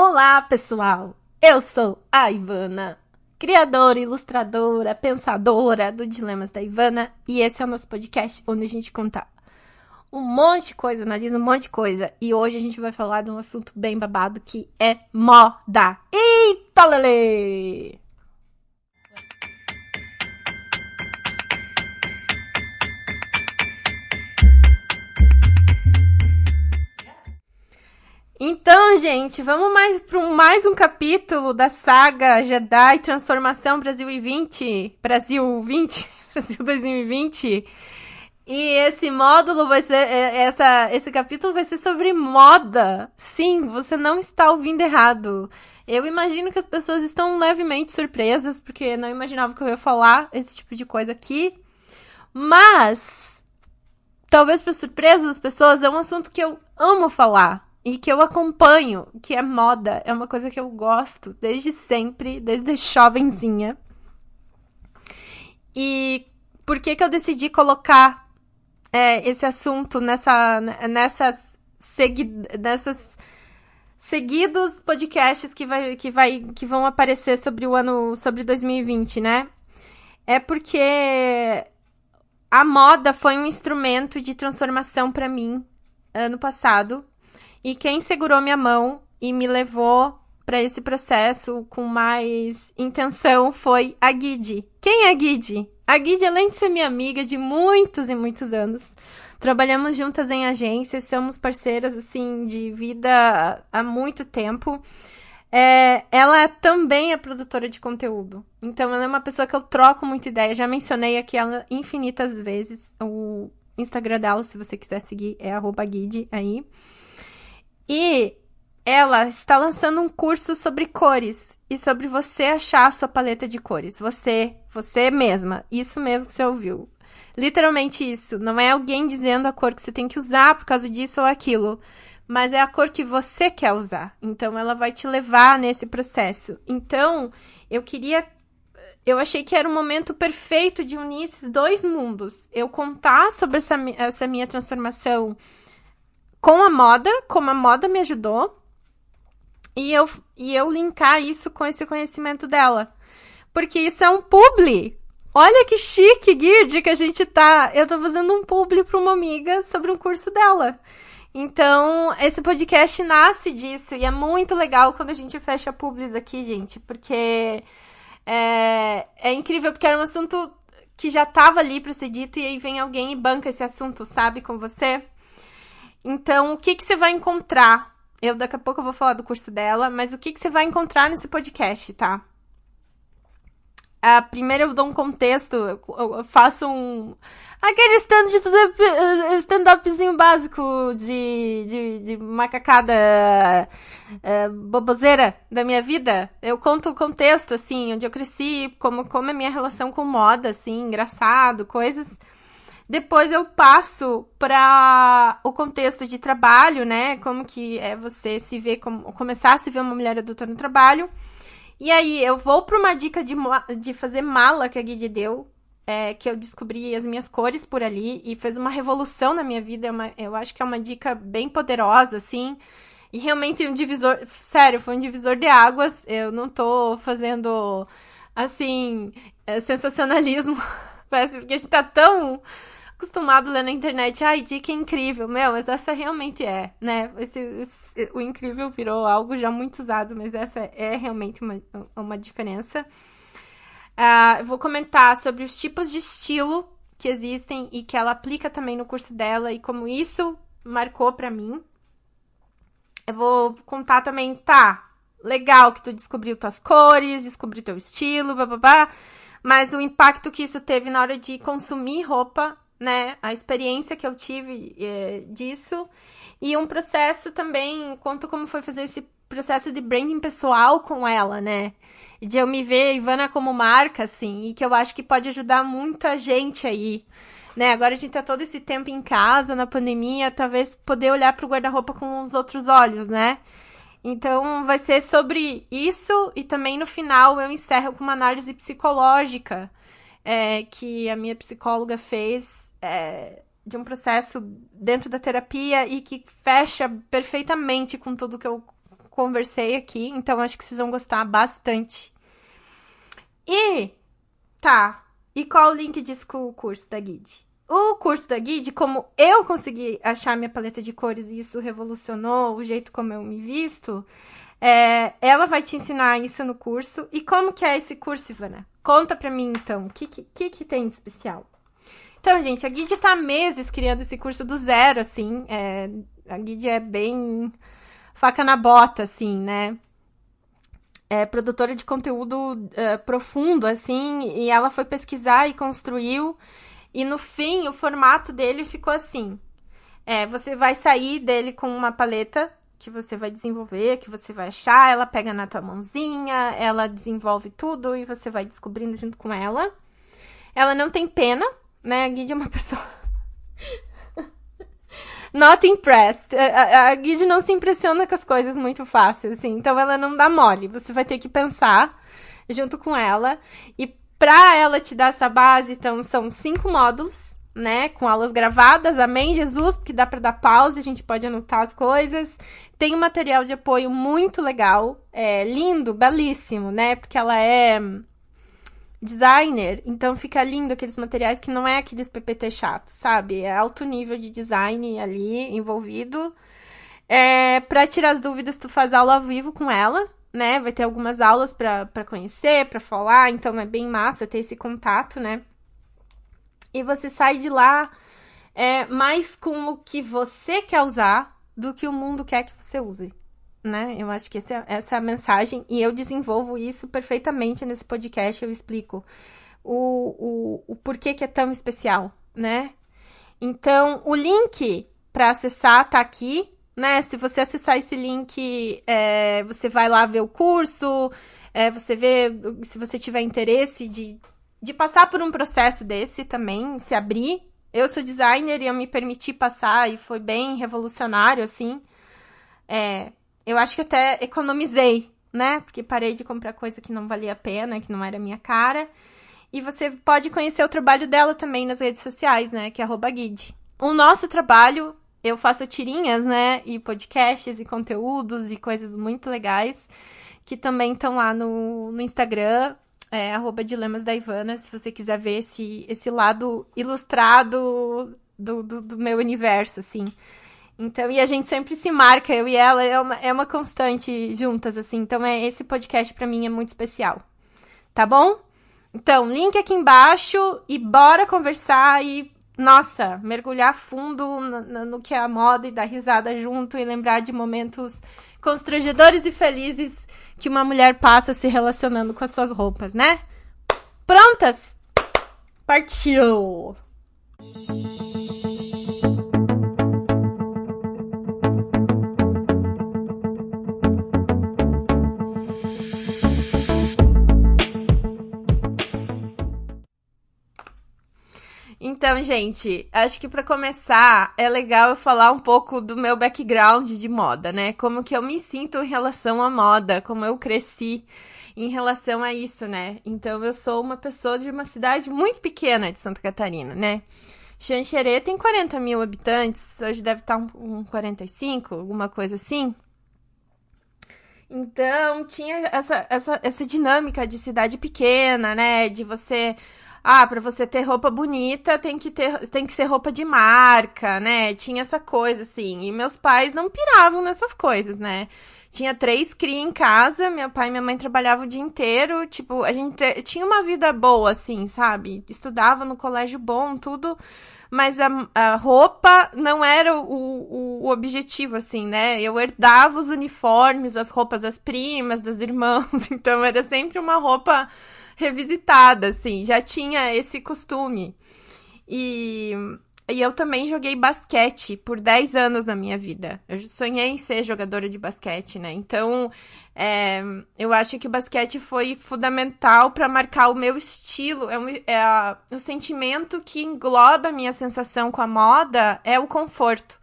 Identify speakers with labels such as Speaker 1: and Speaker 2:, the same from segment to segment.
Speaker 1: Olá, pessoal! Eu sou a Ivana, criadora, ilustradora, pensadora do Dilemas da Ivana, e esse é o nosso podcast onde a gente conta um monte de coisa, analisa um monte de coisa, e hoje a gente vai falar de um assunto bem babado que é moda. Eita, lelê! Então, gente, vamos para mais um capítulo da saga Jedi Transformação Brasil 2020. Brasil 20? Brasil 2020. E esse módulo vai ser, esse capítulo vai ser sobre moda. Sim, você não está ouvindo errado. Eu imagino que as pessoas estão levemente surpresas, porque não imaginava que eu ia falar esse tipo de coisa aqui. Mas, talvez para surpresa das pessoas, é um assunto que eu amo falar. E que eu acompanho, que é moda. É uma coisa que eu gosto desde sempre, desde jovenzinha. E por que eu decidi colocar esse assunto nessas seguidos podcasts que vão aparecer sobre 2020, né? É porque a moda foi um instrumento de transformação para mim ano passado. E quem segurou minha mão e me levou para esse processo com mais intenção foi a Guide. Quem é a Guide? A Guide, além de ser minha amiga de muitos e muitos anos, trabalhamos juntas em agências, somos parceiras, assim, de vida há muito tempo. Ela também é produtora de conteúdo. Então, ela é uma pessoa que eu troco muita ideia. Já mencionei aqui ela infinitas vezes. O Instagram dela, se você quiser seguir, é @guide aí. E ela está lançando um curso sobre cores e sobre você achar a sua paleta de cores. Você mesma. Isso mesmo que você ouviu. Literalmente isso. Não é alguém dizendo a cor que você tem que usar por causa disso ou aquilo. Mas é a cor que você quer usar. Então, ela vai te levar nesse processo. Então, eu achei que era o momento perfeito de unir esses dois mundos. Eu contar sobre essa minha transformação com a moda, como a moda me ajudou, e eu linkar isso com esse conhecimento dela. Porque isso é um publi. Olha que chique, Guide, que a gente tá. Eu tô fazendo um publi pra uma amiga sobre um curso dela. Então, esse podcast nasce disso, e é muito legal quando a gente fecha publis aqui, gente, porque é incrível, porque era um assunto que já tava ali pra ser dito, e aí vem alguém e banca esse assunto, sabe, com você. Então, o que você vai encontrar? Daqui a pouco eu vou falar do curso dela, mas o que você vai encontrar nesse podcast, tá? Primeiro eu dou um contexto, eu faço aquele stand-upzinho básico de macacada boboseira da minha vida. Eu conto o contexto, assim, onde eu cresci, como é a minha relação com moda, assim, engraçado, coisas. Depois eu passo para o contexto de trabalho, né? Como que é você se ver, começar a se ver uma mulher adulta no trabalho. E aí eu vou para uma dica de fazer mala que a Guide deu, que eu descobri as minhas cores por ali e fez uma revolução na minha vida. Eu acho que é uma dica bem poderosa, assim. E realmente um divisor, sério, foi um divisor de águas. Eu não tô fazendo, assim, sensacionalismo, porque a gente tá tão acostumado a ler na internet, dica incrível, mas essa realmente né? O incrível virou algo já muito usado, mas essa é realmente uma diferença. Eu vou comentar sobre os tipos de estilo que existem e que ela aplica também no curso dela e como isso marcou pra mim. Eu vou contar também, legal que tu descobriu tuas cores, descobriu teu estilo, bababá, mas o impacto que isso teve na hora de consumir roupa, né, a experiência que eu tive disso, e um processo também, conto como foi fazer esse processo de branding pessoal com ela, né, de eu me ver, Ivana, como marca, assim, e que eu acho que pode ajudar muita gente aí, né, agora a gente tá todo esse tempo em casa, na pandemia, talvez poder olhar pro guarda-roupa com os outros olhos, né, então vai ser sobre isso, e também no final eu encerro com uma análise psicológica, que a minha psicóloga fez de um processo dentro da terapia e que fecha perfeitamente com tudo que eu conversei aqui, então acho que vocês vão gostar bastante. E, tá, e qual o link disso com o curso da Guide? O curso da Guide, como eu consegui achar minha paleta de cores e isso revolucionou o jeito como eu me visto, ela vai te ensinar isso no curso. E como que é esse curso, Ivana? Conta pra mim, então, o que tem de especial? Então, gente, a Guide tá há meses criando esse curso do zero, assim. A Guide é bem faca na bota, assim, né? É produtora de conteúdo profundo, assim, e ela foi pesquisar e construiu. E no fim, o formato dele ficou assim. Você vai sair dele com uma paleta que você vai desenvolver, que você vai achar, ela pega na tua mãozinha, ela desenvolve tudo e você vai descobrindo junto com ela. Ela não tem pena, né? A Guide é uma pessoa... Not impressed. A Guide não se impressiona com as coisas muito fácil, assim. Então, ela não dá mole. Você vai ter que pensar junto com ela. E pra ela te dar essa base, então, são 5 módulos, né? Com aulas gravadas. Amém, Jesus, porque dá pra dar pausa, a gente pode anotar as coisas. Tem um material de apoio muito legal. Lindo, belíssimo, né? Porque ela é designer, então fica lindo aqueles materiais que não é aqueles PPT chato, sabe? É alto nível de design ali envolvido. Pra tirar as dúvidas, tu faz aula ao vivo com ela, né? Vai ter algumas aulas pra conhecer, pra falar, então é bem massa ter esse contato, né? E você sai de lá mais com o que você quer usar do que o mundo quer que você use, né? Eu acho que essa é a mensagem e eu desenvolvo isso perfeitamente nesse podcast. Eu explico o porquê que é tão especial, né? Então, o link para acessar tá aqui, né? Se você acessar esse link, você vai lá ver o curso, você vê se você tiver interesse de passar por um processo desse também, se abrir. Eu sou designer e eu me permiti passar e foi bem revolucionário, assim. Eu acho que até economizei, né? Porque parei de comprar coisa que não valia a pena, que não era minha cara. E você pode conhecer o trabalho dela também nas redes sociais, né? Que é @guide. O nosso trabalho, eu faço tirinhas, né? E podcasts e conteúdos e coisas muito legais que também estão lá no Instagram, @dilemas da Ivana, se você quiser ver esse lado ilustrado do meu universo, assim. Então, e a gente sempre se marca, eu e ela, é uma constante juntas, assim. Então, esse podcast pra mim é muito especial. Tá bom? Então, link aqui embaixo e bora conversar e, nossa, mergulhar fundo no que é a moda e dar risada junto e lembrar de momentos constrangedores e felizes que uma mulher passa se relacionando com as suas roupas, né? Prontas? Partiu! Então, gente, acho que pra começar é legal eu falar um pouco do meu background de moda, né? Como que eu me sinto em relação à moda, como eu cresci em relação a isso, né? Então, eu sou uma pessoa de uma cidade muito pequena de Santa Catarina, né? Xanxerê tem 40 mil habitantes, hoje deve estar um 45, alguma coisa assim. Então, tinha essa dinâmica de cidade pequena, né? De você... pra você ter roupa bonita, tem que ser roupa de marca, né? Tinha essa coisa, assim. E meus pais não piravam nessas coisas, né? Tinha 3 cria em casa, meu pai e minha mãe trabalhavam o dia inteiro. Tipo, a gente tinha uma vida boa, assim, sabe? Estudava no colégio bom, tudo... Mas a roupa não era o objetivo, assim, né? Eu herdava os uniformes, as roupas das primas, das irmãs. Então, era sempre uma roupa revisitada, assim. Já tinha esse costume. E eu também joguei basquete por 10 anos na minha vida. Eu sonhei em ser jogadora de basquete, né? Então, eu acho que o basquete foi fundamental para marcar o meu estilo. O sentimento que engloba a minha sensação com a moda é o conforto.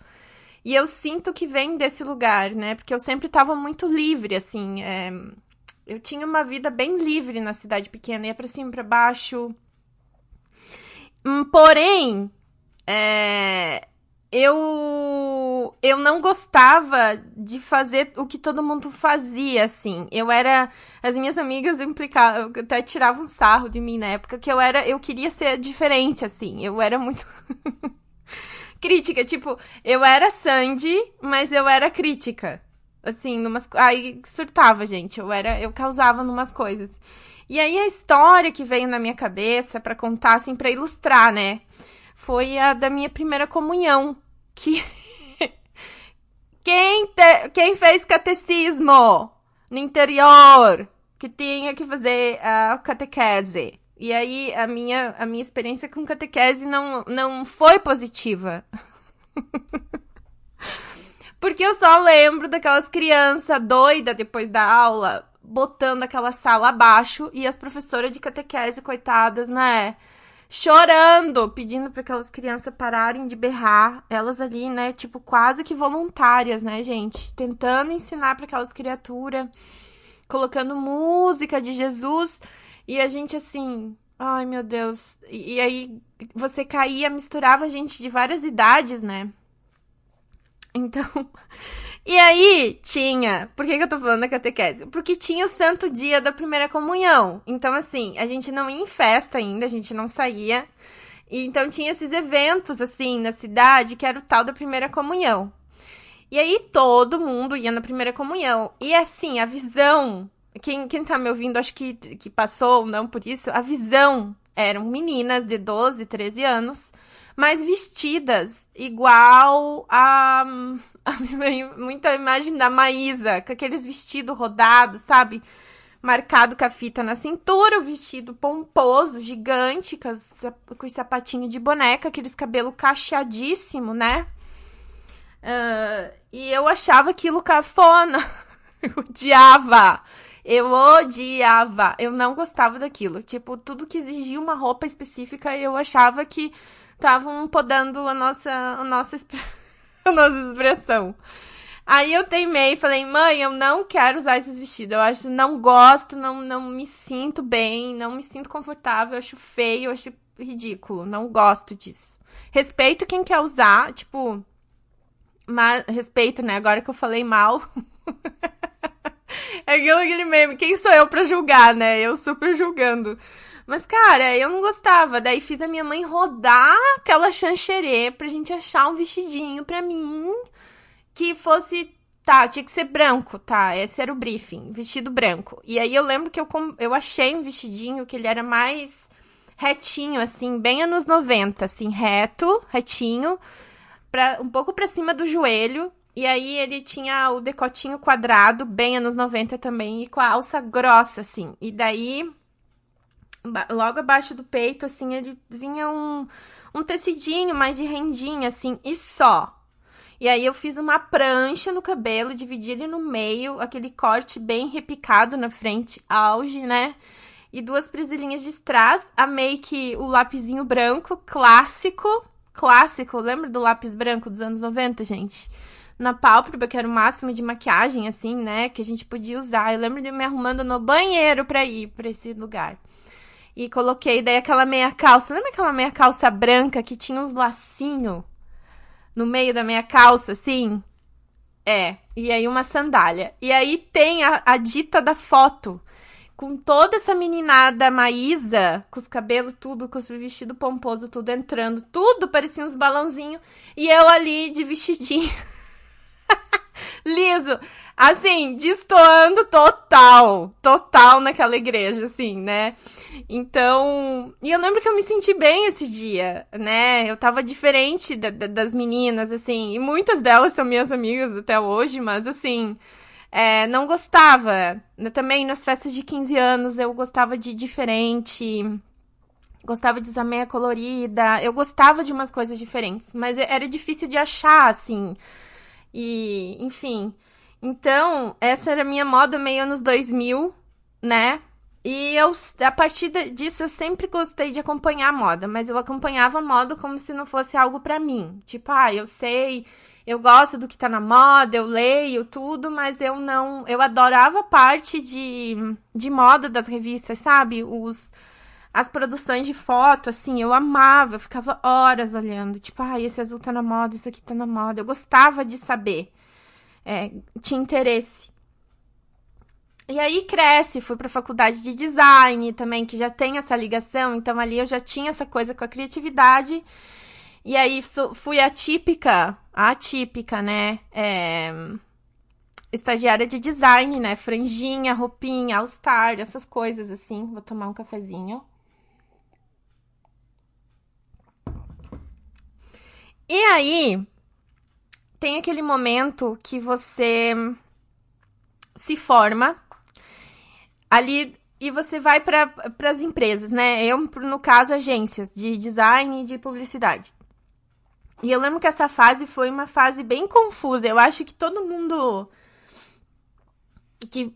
Speaker 1: E eu sinto que vem desse lugar, né? Porque eu sempre estava muito livre, assim. Eu tinha uma vida bem livre na cidade pequena. Ia pra cima, pra baixo. Porém... eu não gostava de fazer o que todo mundo fazia, assim. As minhas amigas implicavam, até tiravam um sarro de mim na época, que eu queria ser diferente, assim. Eu era muito crítica, tipo, eu era Sandy, mas eu era crítica. Assim, aí surtava, gente. Eu causava numas coisas. E aí a história que veio na minha cabeça pra contar, assim, pra ilustrar, né? Foi a da minha primeira comunhão. Que quem fez catecismo no interior, que tinha que fazer a catequese. E aí a minha experiência com catequese não foi positiva. Porque eu só lembro daquelas crianças doidas depois da aula, botando aquela sala abaixo e as professoras de catequese, coitadas, né? Chorando, pedindo para aquelas crianças pararem de berrar. Elas ali, né, tipo, quase que voluntárias, né, gente? Tentando ensinar para aquelas criaturas, colocando música de Jesus. E a gente assim, ai meu Deus. E aí você caía, misturava gente de várias idades, né? Então, e aí tinha. Por que eu tô falando da catequese? Porque tinha o santo dia da primeira comunhão. Então, assim, a gente não ia em festa ainda, a gente não saía. E então tinha esses eventos, assim, na cidade, que era o tal da primeira comunhão. E aí todo mundo ia na primeira comunhão. E assim, a visão. Quem tá me ouvindo, acho que passou ou não por isso, a visão eram meninas de 12, 13 anos, mas vestidas igual muita imagem da Maísa, com aqueles vestidos rodados, sabe? Marcado com a fita na cintura, o vestido pomposo, gigante, com os sapatinhos de boneca, aqueles cabelo cacheadíssimo, né? E eu achava aquilo cafona. Eu odiava. Eu odiava. Eu não gostava daquilo. Tipo, tudo que exigia uma roupa específica, eu achava que estavam podando a nossa a nossa expressão. Aí eu teimei e falei, mãe, eu não quero usar esses vestidos. Eu acho, não gosto, não me sinto bem, não me sinto confortável, eu acho feio, eu acho ridículo, não gosto disso. Respeito quem quer usar, tipo, respeito, né? Agora que eu falei mal. É aquele meme, quem sou eu pra julgar, né? Eu super julgando. Mas, cara, eu não gostava. Daí fiz a minha mãe rodar aquela chancherê pra gente achar um vestidinho pra mim que fosse. Tá, tinha que ser branco, tá? Esse era o briefing, vestido branco. E aí eu lembro que eu achei um vestidinho que ele era mais retinho, assim, bem anos 90, assim, retinho, um pouco pra cima do joelho. E aí ele tinha o decotinho quadrado, bem anos 90 também, e com a alça grossa, assim. E daí, logo abaixo do peito, assim, ele vinha um tecidinho mais de rendinha, assim, e só. E aí eu fiz uma prancha no cabelo, dividi ele no meio, aquele corte bem repicado na frente, auge, né? E 2 presilhinhas de strass, a make, o lapisinho branco, clássico, lembra do lápis branco dos anos 90, gente? Na pálpebra, que era o máximo de maquiagem, assim, né? Que a gente podia usar. Eu lembro de me arrumando no banheiro pra ir pra esse lugar. E coloquei daí aquela meia calça. Lembra aquela meia calça branca que tinha uns lacinhos no meio da meia calça, assim? E aí uma sandália. E aí tem a dita da foto. Com toda essa meninada Maísa, com os cabelos tudo, com os vestidos pomposo tudo entrando. Tudo parecia uns balãozinhos. E eu ali de vestidinho. Liso, assim, destoando total naquela igreja, assim, né? Então, e eu lembro que eu me senti bem esse dia, né? Eu tava diferente das meninas, assim, e muitas delas são minhas amigas até hoje, mas assim, não gostava. Também nas festas de 15 anos eu gostava de diferente, gostava de usar meia colorida, eu gostava de umas coisas diferentes, mas era difícil de achar, assim. E, enfim. Então, essa era a minha moda meio anos 2000, né? E a partir disso, eu sempre gostei de acompanhar a moda, mas eu acompanhava a moda como se não fosse algo pra mim. Tipo, eu sei, eu gosto do que tá na moda, eu leio tudo, mas eu não. Eu adorava a parte de moda das revistas, sabe? as produções de foto, assim, eu amava, eu ficava horas olhando. Tipo, esse azul tá na moda, isso aqui tá na moda. Eu gostava de saber. Tinha interesse. E aí cresce, fui pra faculdade de design também, que já tem essa ligação. Então ali eu já tinha essa coisa com a criatividade. E aí fui atípica, né? Estagiária de design, né? Franjinha, roupinha, all-star, essas coisas assim. Vou tomar um cafezinho. E aí, tem aquele momento que você se forma ali e você vai para as empresas, né? Eu, no caso, agências de design e de publicidade. E eu lembro que essa fase foi uma fase bem confusa. Eu acho que todo mundo que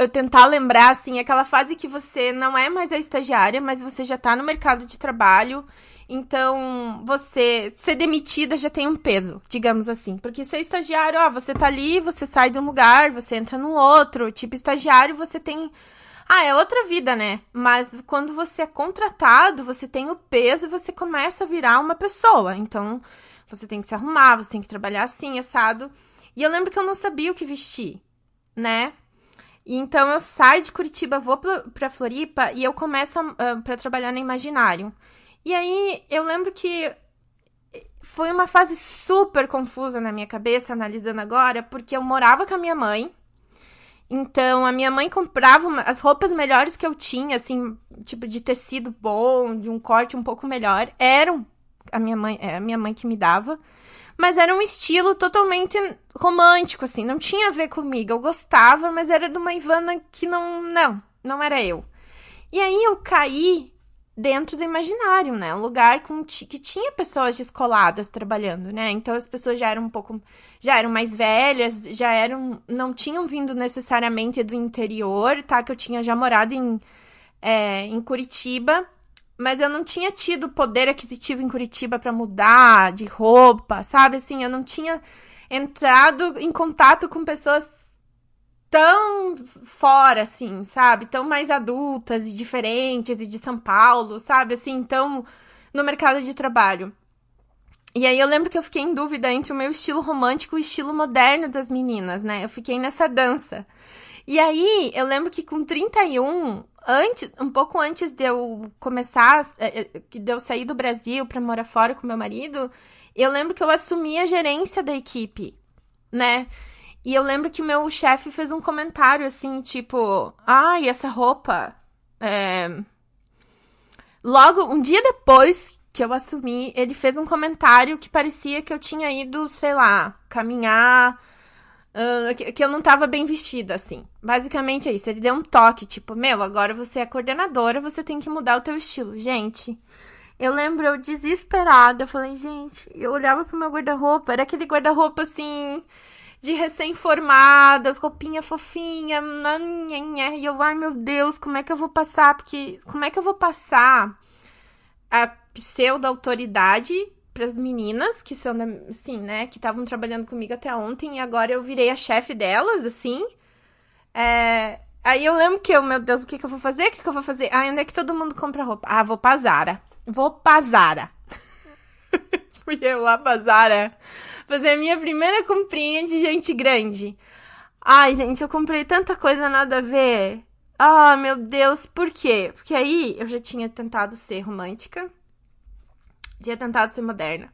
Speaker 1: eu tentar lembrar, assim, aquela fase que você não é mais a estagiária, mas você já tá no mercado de trabalho. Então, você ser demitida já tem um peso, digamos assim. Porque ser estagiário, você tá ali, você sai de um lugar, você entra no outro. Tipo, estagiário, você tem... é outra vida, né? Mas quando você é contratado, você tem o peso e você começa a virar uma pessoa. Então, você tem que se arrumar, você tem que trabalhar assim, assado. E eu lembro que eu não sabia o que vestir, né? E então, eu saio de Curitiba, vou pra Floripa e eu começo pra trabalhar no Imaginário. E aí, eu lembro que foi uma fase super confusa na minha cabeça, analisando agora, porque eu morava com a minha mãe. Então, a minha mãe comprava as roupas melhores que eu tinha, assim, tipo, de tecido bom, de um corte um pouco melhor. Eram a minha mãe que me dava. Mas era um estilo totalmente romântico, assim, não tinha a ver comigo. Eu gostava, mas era de uma Ivana que não era eu. E aí eu caí dentro do Imaginário, né? Um lugar que tinha pessoas descoladas trabalhando, né? Então as pessoas já eram mais velhas, não tinham vindo necessariamente do interior, tá? Que eu tinha já morado em Curitiba, mas eu não tinha tido poder aquisitivo em Curitiba pra mudar de roupa, sabe? Assim, eu não tinha entrado em contato com pessoas tão fora, assim, sabe? Tão mais adultas e diferentes e de São Paulo, sabe? Assim, tão no mercado de trabalho. E aí eu lembro que eu fiquei em dúvida entre o meu estilo romântico e o estilo moderno das meninas, né? Eu fiquei nessa dança. E aí eu lembro que com 31, um pouco antes de eu começar, de eu sair do Brasil pra morar fora com meu marido, eu lembro que eu assumi a gerência da equipe, né? E eu lembro que o meu chefe fez um comentário assim, tipo... essa roupa... Logo, um dia depois que eu assumi, ele fez um comentário que parecia que eu tinha ido, sei lá, caminhar... que eu não tava bem vestida, assim. Basicamente é isso. Ele deu um toque, tipo... agora você é coordenadora, você tem que mudar o teu estilo. Gente... Eu lembro, eu desesperada, eu falei, gente... Eu olhava pro meu guarda-roupa, era aquele guarda-roupa, assim... de recém-formadas, roupinha fofinha, e eu, meu Deus, como é que eu vou passar? Como é que eu vou passar a pseudo-autoridade pras meninas, que são, assim, né, que estavam trabalhando comigo até ontem, e agora eu virei a chefe delas, assim. Aí eu lembro que meu Deus, o que eu vou fazer? O que eu vou fazer? Onde é que todo mundo compra roupa? Vou pra Zara. Fui eu lá pra Zara fazer a minha primeira comprinha de gente grande. Gente, eu comprei tanta coisa nada a ver. Meu Deus, por quê? Porque aí eu já tinha tentado ser romântica, tinha tentado ser moderna.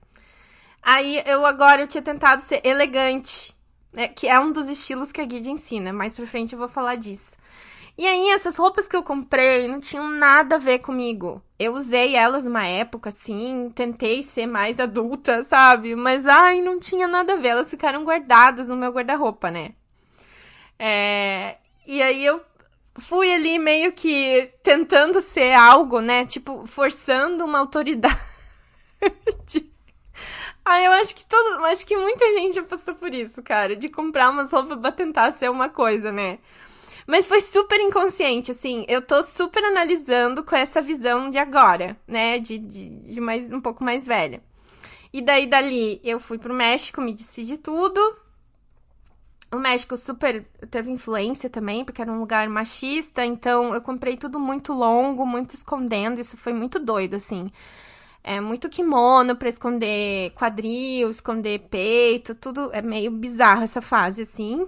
Speaker 1: Aí eu tinha tentado ser elegante, né? Que é um dos estilos que a Guide ensina. Mais pra frente eu vou falar disso. E aí, essas roupas que eu comprei não tinham nada a ver comigo. Eu usei elas numa época, assim, tentei ser mais adulta, sabe? Mas, não tinha nada a ver. Elas ficaram guardadas no meu guarda-roupa, né? E aí, eu fui ali meio que tentando ser algo, né? Tipo, forçando uma autoridade. Eu acho que muita gente passou por isso, cara. De comprar umas roupas pra tentar ser uma coisa, né? Mas foi super inconsciente, assim, eu tô super analisando com essa visão de agora, né, de mais, um pouco mais velha. E daí, dali, eu fui pro México, me desfiz de tudo. O México super teve influência também, porque era um lugar machista, então eu comprei tudo muito longo, muito escondendo, isso foi muito doido, assim. Muito kimono pra esconder quadril, esconder peito, tudo é meio bizarro essa fase, assim.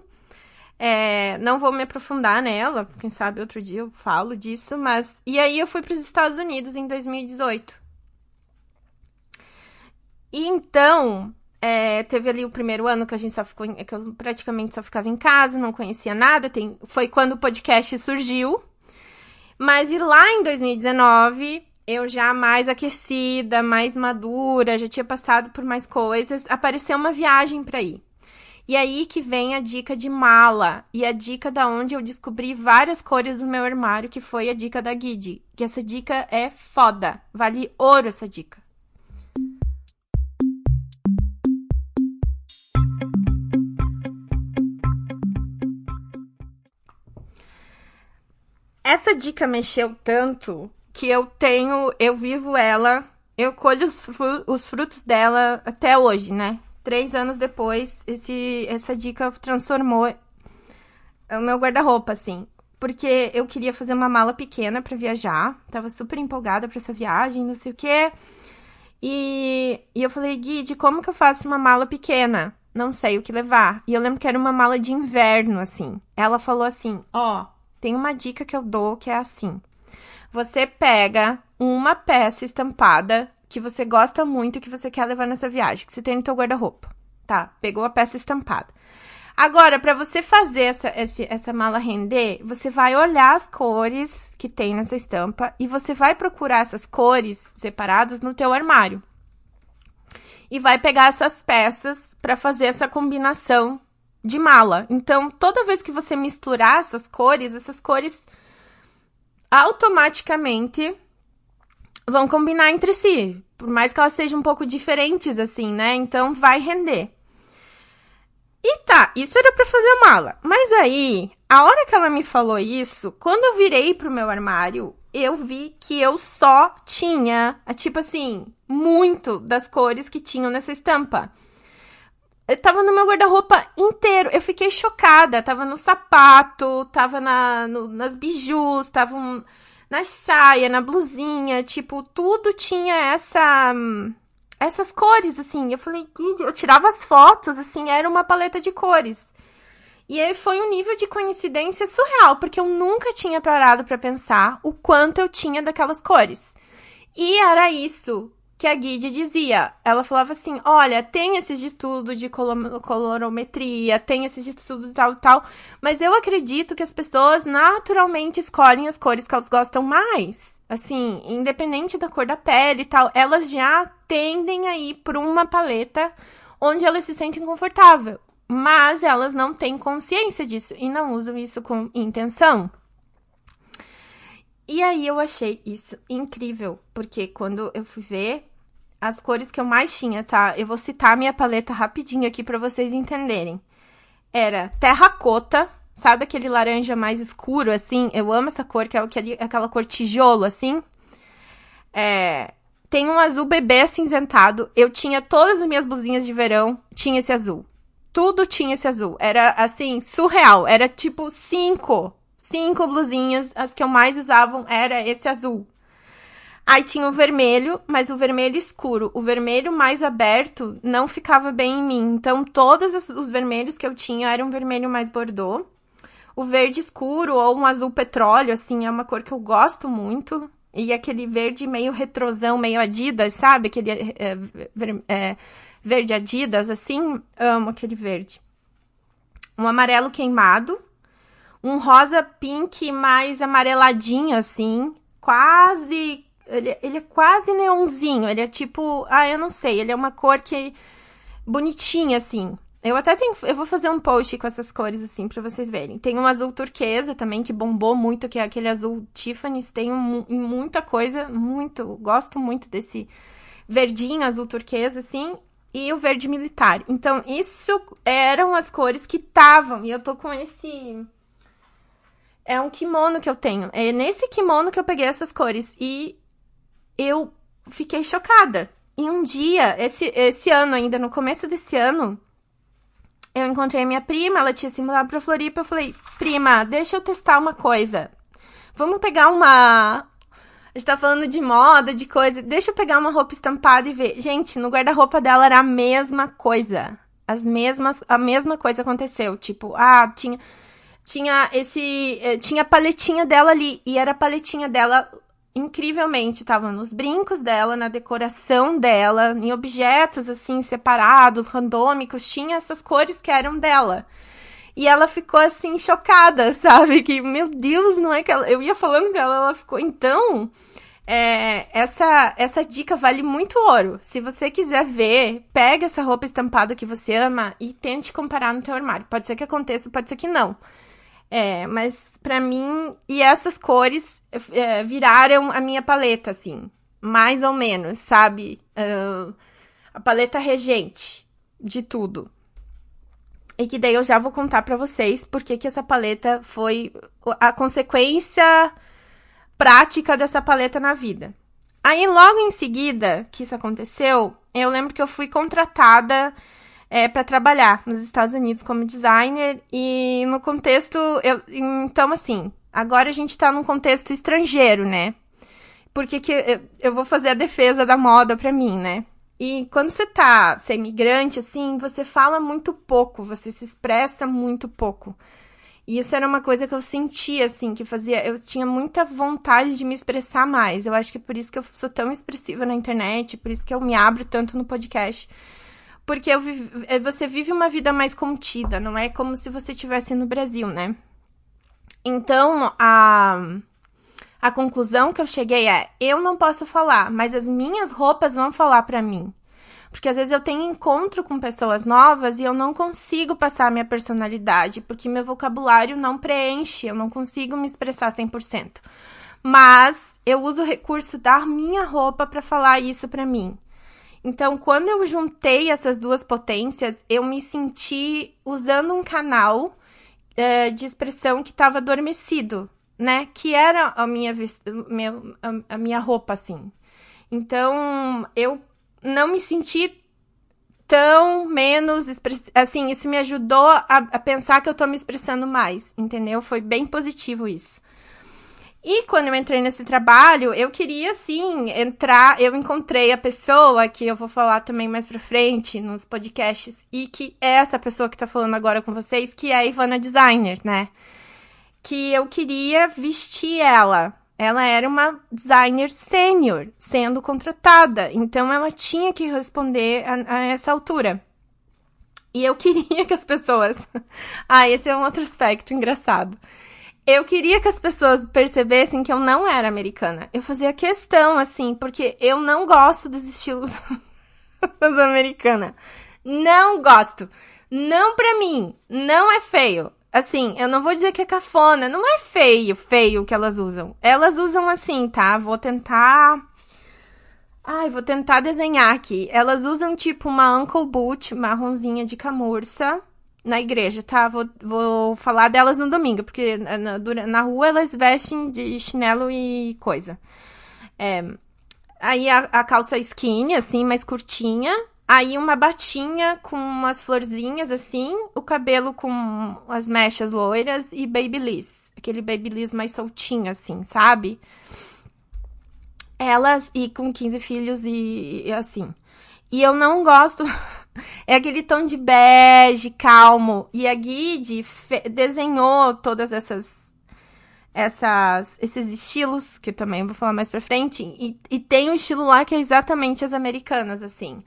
Speaker 1: Não vou me aprofundar nela, quem sabe outro dia eu falo disso, mas... E aí eu fui pros Estados Unidos em 2018. E então... teve ali o primeiro ano que a gente só ficou, que eu praticamente só ficava em casa, não conhecia nada. Foi quando o podcast surgiu. Mas e lá em 2019, eu já mais aquecida, mais madura, já tinha passado por mais coisas, apareceu uma viagem pra ir. E aí que vem a dica de mala e a dica da onde eu descobri várias cores do meu armário, que foi a dica da Guide. Que essa dica é foda, vale ouro essa dica. Essa dica mexeu tanto que eu vivo ela, eu colho os frutos dela até hoje, né? 3 anos depois, essa dica transformou o meu guarda-roupa, assim. Porque eu queria fazer uma mala pequena pra viajar, tava super empolgada pra essa viagem, não sei o quê. E eu falei, Guide, como que eu faço uma mala pequena? Não sei o que levar. E eu lembro que era uma mala de inverno, assim. Ela falou assim, tem uma dica que eu dou que é assim. Você pega uma peça estampada que você gosta muito e que você quer levar nessa viagem, que você tem no teu guarda-roupa. Tá, pegou a peça estampada. Agora, pra você fazer essa mala render, você vai olhar as cores que tem nessa estampa e você vai procurar essas cores separadas no teu armário. E vai pegar essas peças pra fazer essa combinação de mala. Então, toda vez que você misturar essas cores automaticamente vão combinar entre si. Por mais que elas sejam um pouco diferentes, assim, né? Então, vai render. E tá, isso era pra fazer a mala. Mas aí, a hora que ela me falou isso, quando eu virei pro meu armário, eu vi que eu só tinha, tipo assim, muito das cores que tinham nessa estampa. Eu tava no meu guarda-roupa inteiro. Eu fiquei chocada. Tava no sapato, tava nas bijus, tava na saia, na blusinha. Tipo, tudo tinha essas cores, assim. Eu falei, Guide, eu tirava as fotos, assim, era uma paleta de cores. E aí foi um nível de coincidência surreal, porque eu nunca tinha parado pra pensar o quanto eu tinha daquelas cores. E era isso que a Guide dizia. Ela falava assim, olha, tem esses de estudo de colorometria, tem esses de estudo tal, mas eu acredito que as pessoas naturalmente escolhem as cores que elas gostam mais. Assim, independente da cor da pele e tal, elas já tendem a ir por uma paleta onde elas se sentem confortáveis. Mas elas não têm consciência disso e não usam isso com intenção. E aí eu achei isso incrível, porque quando eu fui ver as cores que eu mais tinha, tá? Eu vou citar a minha paleta rapidinho aqui pra vocês entenderem. Era terracota, sabe aquele laranja mais escuro, assim? Eu amo essa cor, que é aquela cor tijolo, assim. Tem um azul bebê acinzentado. Eu tinha todas as minhas blusinhas de verão, tinha esse azul. Tudo tinha esse azul. Era, assim, surreal. Era, tipo, 5 blusinhas, as que eu mais usavam era esse azul. Aí tinha o vermelho, mas o vermelho escuro. O vermelho mais aberto não ficava bem em mim. Então, todos os vermelhos que eu tinha eram um vermelho mais bordô. O verde escuro ou um azul petróleo, assim, é uma cor que eu gosto muito. E aquele verde meio retrosão, meio Adidas, sabe? Aquele verde Adidas, assim. Amo aquele verde. Um amarelo queimado. Um rosa pink mais amareladinho, assim. Quase... Ele é quase neonzinho. Ele é tipo... eu não sei. Ele é uma cor que... bonitinha, assim. Eu vou fazer um post com essas cores, assim, pra vocês verem. Tem um azul turquesa também, que bombou muito, que é aquele azul Tiffany's. Tem muita coisa, muito... Gosto muito desse verdinho, azul turquesa, assim. E o verde militar. Então, isso eram as cores que estavam. E eu tô com esse... É um kimono que eu tenho. É nesse kimono que eu peguei essas cores. E eu fiquei chocada. E um dia, esse ano ainda, no começo desse ano, eu encontrei a minha prima, ela tinha se mudado pra Floripa, eu falei, prima, deixa eu testar uma coisa. Vamos pegar uma... A gente tá falando de moda, de coisa, deixa eu pegar uma roupa estampada e ver. Gente, no guarda-roupa dela era a mesma coisa. A mesma coisa aconteceu. Tipo, tinha a paletinha dela ali. E era a paletinha dela, incrivelmente, tava nos brincos dela, na decoração dela, em objetos, assim, separados, randômicos. Tinha essas cores que eram dela. E ela ficou, assim, chocada, sabe? Que, meu Deus, não é que ela... Eu ia falando pra ela ficou... Então, essa dica vale muito ouro. Se você quiser ver, pega essa roupa estampada que você ama e tente comparar no teu armário. Pode ser que aconteça, pode ser que não. Mas pra mim... E essas cores viraram a minha paleta, assim. Mais ou menos, sabe? A paleta regente de tudo. E que daí eu já vou contar pra vocês porque que essa paleta foi a consequência prática dessa paleta na vida. Aí, logo em seguida que isso aconteceu, eu lembro que eu fui contratada pra trabalhar nos Estados Unidos como designer. E no contexto... Então, assim, agora a gente tá num contexto estrangeiro, né? Porque que eu vou fazer a defesa da moda pra mim, né? E quando você é imigrante, assim, você fala muito pouco, você se expressa muito pouco. E isso era uma coisa que eu sentia, assim, eu tinha muita vontade de me expressar mais. Eu acho que é por isso que eu sou tão expressiva na internet, por isso que eu me abro tanto no podcast. Porque você vive uma vida mais contida, não é como se você estivesse no Brasil, né? Então, a conclusão que eu cheguei eu não posso falar, mas as minhas roupas vão falar pra mim. Porque às vezes eu tenho encontro com pessoas novas e eu não consigo passar a minha personalidade, porque meu vocabulário não preenche, eu não consigo me expressar 100%. Mas eu uso o recurso da minha roupa pra falar isso pra mim. Então, quando eu juntei essas duas potências, eu me senti usando um canal de expressão que estava adormecido, né? Que era a minha roupa, assim. Então, eu não me senti tão menos... Assim, isso me ajudou a pensar que eu tô me expressando mais, entendeu? Foi bem positivo isso. E quando eu entrei nesse trabalho, eu queria, sim, entrar... Eu encontrei a pessoa, que eu vou falar também mais pra frente nos podcasts, e que é essa pessoa que tá falando agora com vocês, que é a Ivana Designer, né? Que eu queria vestir ela. Ela era uma designer sênior, sendo contratada. Então, ela tinha que responder a essa altura. E eu queria que as pessoas... esse é um outro aspecto engraçado. Eu queria que as pessoas percebessem que eu não era americana. Eu fazia questão, assim, porque eu não gosto dos estilos das americanas. Não gosto. Não pra mim. Não é feio. Assim, eu não vou dizer que é cafona. Não é feio que elas usam. Elas usam assim, tá? Vou tentar desenhar aqui. Elas usam tipo uma Uncle Boot marronzinha de camurça na igreja, tá? Vou falar delas no domingo, porque na rua elas vestem de chinelo e coisa. Aí a calça skinny, assim, mais curtinha. Aí uma batinha com umas florzinhas, assim. O cabelo com as mechas loiras e babyliss. Aquele babyliss mais soltinho, assim, sabe? Elas, e com 15 filhos e assim. E eu não gosto... É aquele tom de bege, calmo. E a Guide desenhou todas esses estilos, que também vou falar mais pra frente. E tem um estilo lá que é exatamente as americanas, assim.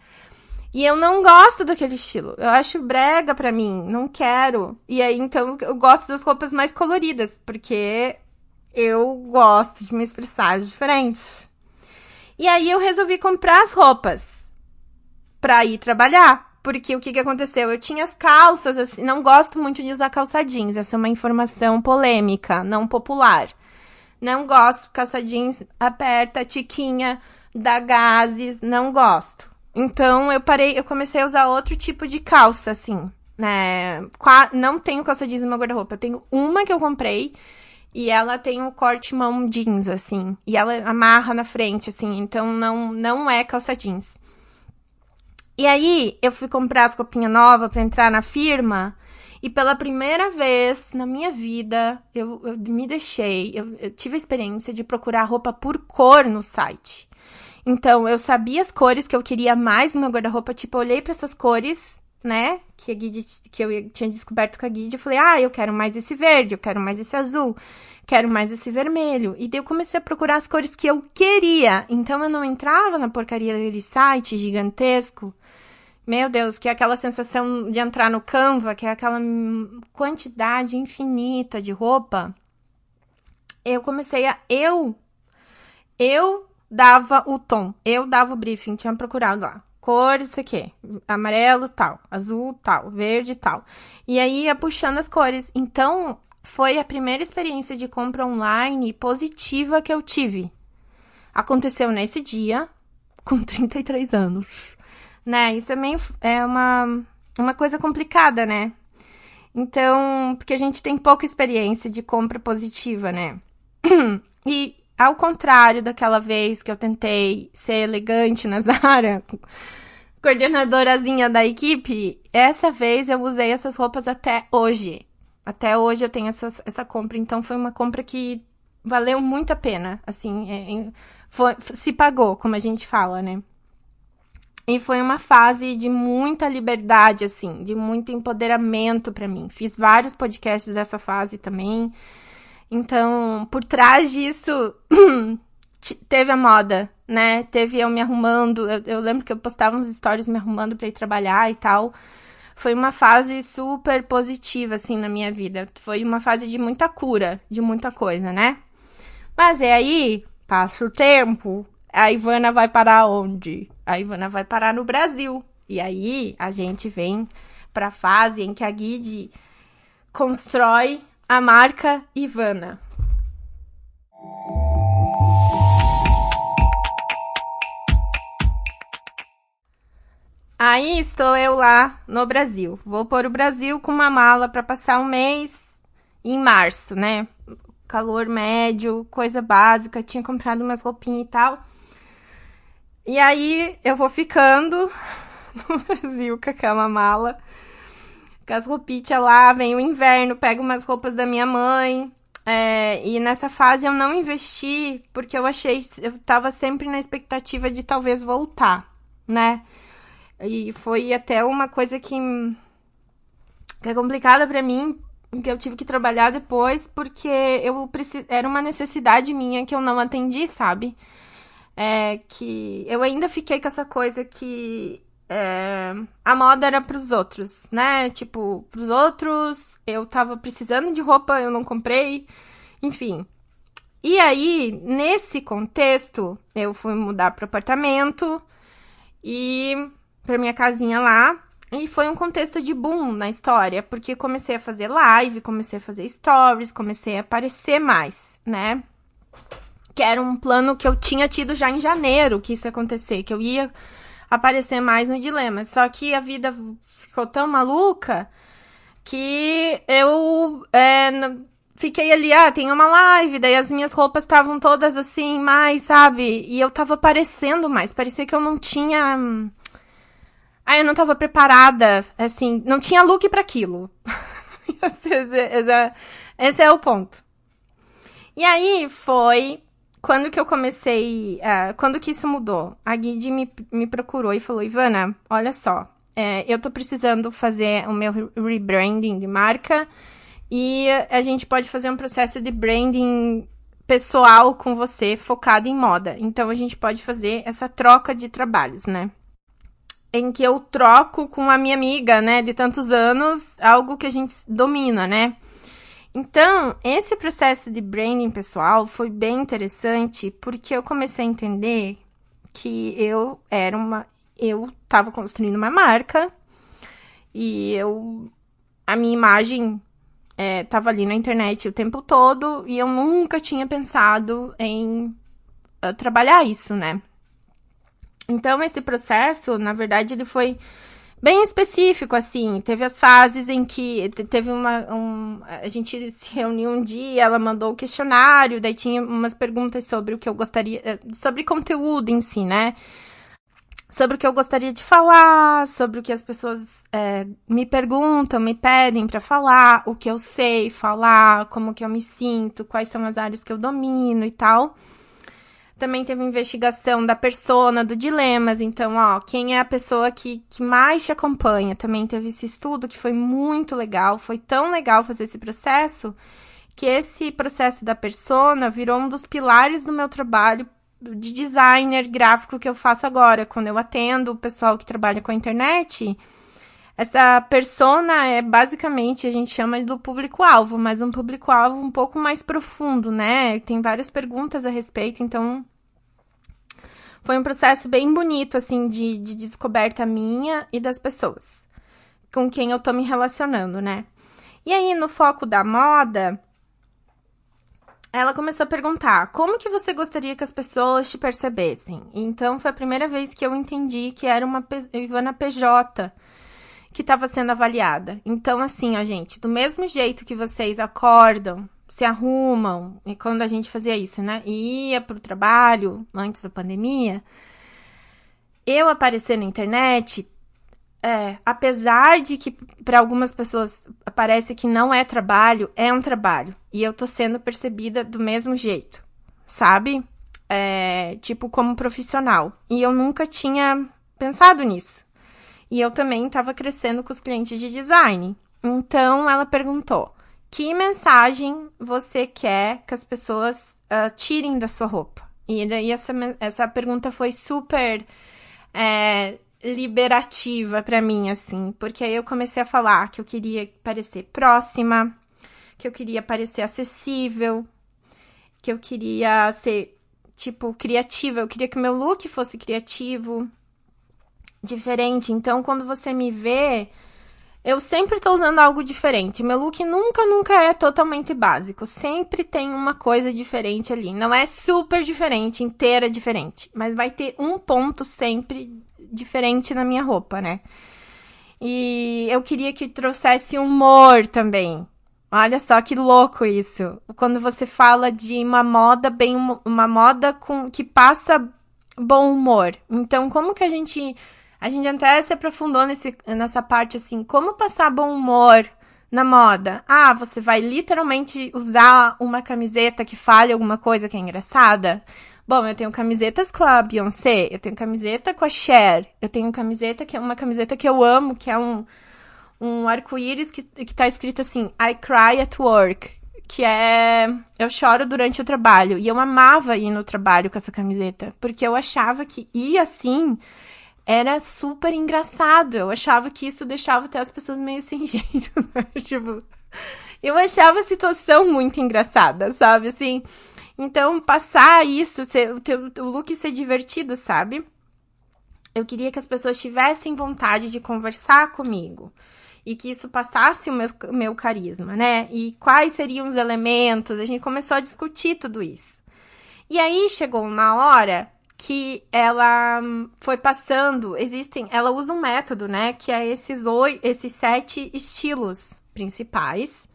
Speaker 1: E eu não gosto daquele estilo. Eu acho brega pra mim. Não quero. E aí, então, eu gosto das roupas mais coloridas. Porque eu gosto de me expressar diferente. E aí, eu resolvi comprar as roupas pra ir trabalhar. Porque o que aconteceu? Eu tinha as calças, assim, não gosto muito de usar calça jeans. Essa é uma informação polêmica, não popular. Não gosto de calça jeans aperta, tiquinha, da gases, não gosto. Então, eu comecei a usar outro tipo de calça, assim, né? Não tenho calça jeans no meu guarda-roupa. Eu tenho uma que eu comprei e ela tem um corte mão jeans, assim. E ela amarra na frente, assim, então não é calça jeans. E aí, eu fui comprar as roupinhas novas pra entrar na firma. E pela primeira vez na minha vida, eu me deixei. Eu tive a experiência de procurar roupa por cor no site. Então, eu sabia as cores que eu queria mais no meu guarda-roupa. Tipo, eu olhei pra essas cores, né? Que eu tinha descoberto com a Guide. Eu falei, eu quero mais esse verde, eu quero mais esse azul, quero mais esse vermelho. E daí eu comecei a procurar as cores que eu queria. Então, eu não entrava na porcaria daquele site gigantesco. Meu Deus, que é aquela sensação de entrar no Canva, que é aquela quantidade infinita de roupa. Eu comecei a... Eu dava o tom, eu dava o briefing, tinha procurado lá. Cor, isso aqui, amarelo, tal, azul, tal, verde, tal. E aí ia puxando as cores. Então, foi a primeira experiência de compra online positiva que eu tive. Aconteceu nesse dia, com 33 anos. Né? Isso é uma coisa complicada, né? Então, porque a gente tem pouca experiência de compra positiva, né? E ao contrário daquela vez que eu tentei ser elegante na Zara, coordenadorazinha da equipe, essa vez eu usei essas roupas até hoje. Até hoje eu tenho essa compra. Então, foi uma compra que valeu muito a pena. Assim, se pagou, como a gente fala, né? E foi uma fase de muita liberdade, assim, de muito empoderamento pra mim. Fiz vários podcasts dessa fase também. Então, por trás disso, teve a moda, né? Teve eu me arrumando. Eu lembro que eu postava uns stories me arrumando pra ir trabalhar e tal. Foi uma fase super positiva, assim, na minha vida. Foi uma fase de muita cura, de muita coisa, né? Mas aí, passa o tempo, a Ivana vai parar onde? A Ivana vai parar no Brasil. E aí, a gente vem pra fase em que a Guide constrói a marca Ivana. Aí estou eu lá no Brasil. Vou para o Brasil com uma mala para passar um mês em março, né? Calor médio, coisa básica. Tinha comprado umas roupinhas e tal. E aí eu vou ficando no Brasil com aquela mala, com as roupinhas lá. Vem o inverno, pego umas roupas da minha mãe. E nessa fase eu não investi porque eu tava sempre na expectativa de talvez voltar, né? E foi até uma coisa que é complicada pra mim, que eu tive que trabalhar depois, porque era uma necessidade minha que eu não atendi, sabe? Que eu ainda fiquei com essa coisa que a moda era pros outros, né? Tipo, pros outros, eu tava precisando de roupa, eu não comprei, enfim. E aí, nesse contexto, eu fui mudar pro apartamento e pra minha casinha lá. E foi um contexto de boom na história, porque comecei a fazer live, comecei a fazer stories, comecei a aparecer mais, né? Que era um plano que eu tinha tido já em janeiro que isso ia acontecer, que eu ia aparecer mais no Dilema. Só que a vida ficou tão maluca que eu fiquei ali, tem uma live, daí as minhas roupas estavam todas assim, mais, sabe? E eu tava aparecendo mais, parecia que eu não tinha... eu não tava preparada, assim, não tinha look pra aquilo. Esse é o ponto. E aí foi quando que eu comecei, quando que isso mudou? A Guide me procurou e falou, Ivana, olha só, eu tô precisando fazer o meu rebranding de marca e a gente pode fazer um processo de branding pessoal com você, focado em moda. Então, a gente pode fazer essa troca de trabalhos, né? Em que eu troco com a minha amiga, né, de tantos anos, algo que a gente domina, né? Então, esse processo de branding pessoal foi bem interessante, porque eu comecei a entender que eu tava construindo uma marca, e a minha imagem tava ali na internet o tempo todo, e eu nunca tinha pensado em trabalhar isso, né? Então, esse processo, na verdade, ele foi bem específico, assim. Teve as fases em que teve a gente se reuniu um dia, ela mandou o questionário, daí tinha umas perguntas sobre o que eu gostaria, sobre conteúdo em si, né? sobre o que eu gostaria de falar, sobre o que as pessoas me perguntam, me pedem pra falar, o que eu sei falar, como que eu me sinto, quais são as áreas que eu domino e tal. Também teve investigação da persona, do dilemas. Então, quem é a pessoa que mais te acompanha? Também teve esse estudo que foi muito legal. Foi tão legal fazer esse processo que esse processo da persona virou um dos pilares do meu trabalho de designer gráfico que eu faço agora. Quando eu atendo o pessoal que trabalha com a internet, essa persona é basicamente, a gente chama do público-alvo, mas um público-alvo um pouco mais profundo, né? Tem várias perguntas a respeito, então foi um processo bem bonito, assim, de descoberta minha e das pessoas com quem eu tô me relacionando, né? E aí, no foco da moda, ela começou a perguntar, como que você gostaria que as pessoas te percebessem? Então, foi a primeira vez que eu entendi que era uma Ivana PJ que estava sendo avaliada. Então, assim, gente, do mesmo jeito que vocês acordam, se arrumam, e quando a gente fazia isso, né? E ia pro trabalho, antes da pandemia, eu aparecer na internet, apesar de que para algumas pessoas parece que não é trabalho, é um trabalho. E eu tô sendo percebida do mesmo jeito, sabe? Tipo, como profissional. E eu nunca tinha pensado nisso. E eu também estava crescendo com os clientes de design. Então, ela perguntou, que mensagem você quer que as pessoas tirem da sua roupa? E daí essa pergunta foi super liberativa pra mim, assim. Porque aí eu comecei a falar que eu queria parecer próxima, que eu queria parecer acessível, que eu queria ser, tipo, criativa. Eu queria que o meu look fosse criativo, diferente. Então, quando você me vê, eu sempre tô usando algo diferente. Meu look nunca é totalmente básico. Sempre tem uma coisa diferente ali. Não é super diferente, inteira diferente. Mas vai ter um ponto sempre diferente na minha roupa, né? E eu queria que trouxesse humor também. Olha só que louco isso. Quando você fala de uma moda uma moda que passa bom humor. Então, como que a gente até se aprofundou nessa parte, assim, como passar bom humor na moda? Você vai literalmente usar uma camiseta que fale alguma coisa que é engraçada? Bom, eu tenho camisetas com a Beyoncé, eu tenho camiseta com a Cher, eu tenho camiseta que é uma camiseta que eu amo, que é um arco-íris que tá escrito assim, I cry at work, que é, eu choro durante o trabalho. E eu amava ir no trabalho com essa camiseta, porque eu achava que ir assim era super engraçado. Eu achava que isso deixava até as pessoas meio sem jeito, né? Tipo, eu achava a situação muito engraçada, sabe? Assim, então, passar isso, o look ser divertido, sabe? Eu queria que as pessoas tivessem vontade de conversar comigo. E que isso passasse o meu carisma, né? E quais seriam os elementos? A gente começou a discutir tudo isso. E aí, chegou uma hora que ela foi passando, ela usa um método, né, que é esses 7 estilos principais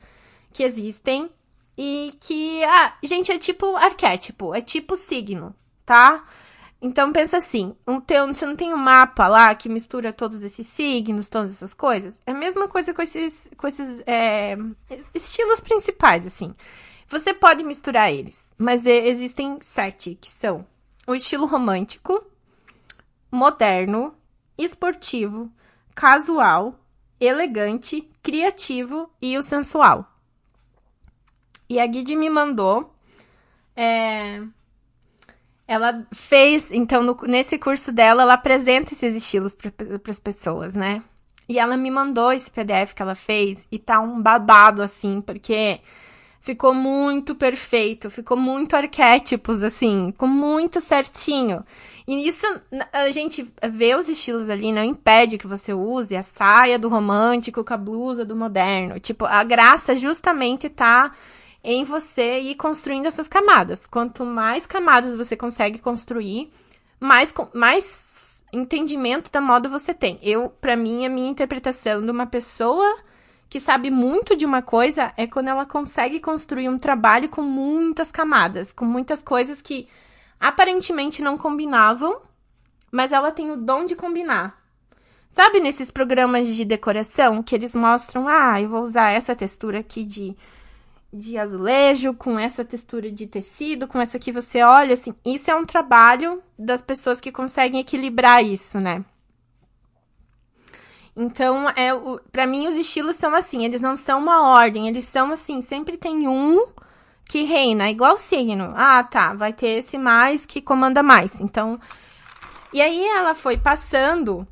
Speaker 1: que existem e que, gente, é tipo arquétipo, é tipo signo, tá? Então, pensa assim, você não tem um mapa lá que mistura todos esses signos, todas essas coisas? É a mesma coisa com esses estilos principais, assim. Você pode misturar eles, mas existem 7, que são o estilo romântico, moderno, esportivo, casual, elegante, criativo e o sensual. E a Guide me mandou. Ela fez, então, nesse curso dela, ela apresenta esses estilos para as pessoas, né? E ela me mandou esse PDF que ela fez e tá um babado, assim, porque ficou muito perfeito, ficou muito arquétipos, assim, ficou muito certinho. E isso, a gente vê os estilos ali, não impede que você use a saia do romântico com a blusa do moderno. Tipo, a graça justamente tá em você ir construindo essas camadas. Quanto mais camadas você consegue construir, mais entendimento da moda você tem. Pra mim, a minha interpretação de uma pessoa que sabe muito de uma coisa é quando ela consegue construir um trabalho com muitas camadas, com muitas coisas que aparentemente não combinavam, mas ela tem o dom de combinar. Sabe nesses programas de decoração que eles mostram, eu vou usar essa textura aqui de azulejo, com essa textura de tecido, com essa aqui você olha, assim, isso é um trabalho das pessoas que conseguem equilibrar isso, né? Então, pra mim, os estilos são assim, eles não são uma ordem, eles são assim, sempre tem um que reina, igual signo. Tá, vai ter esse mais que comanda mais. Então, e aí ela foi passando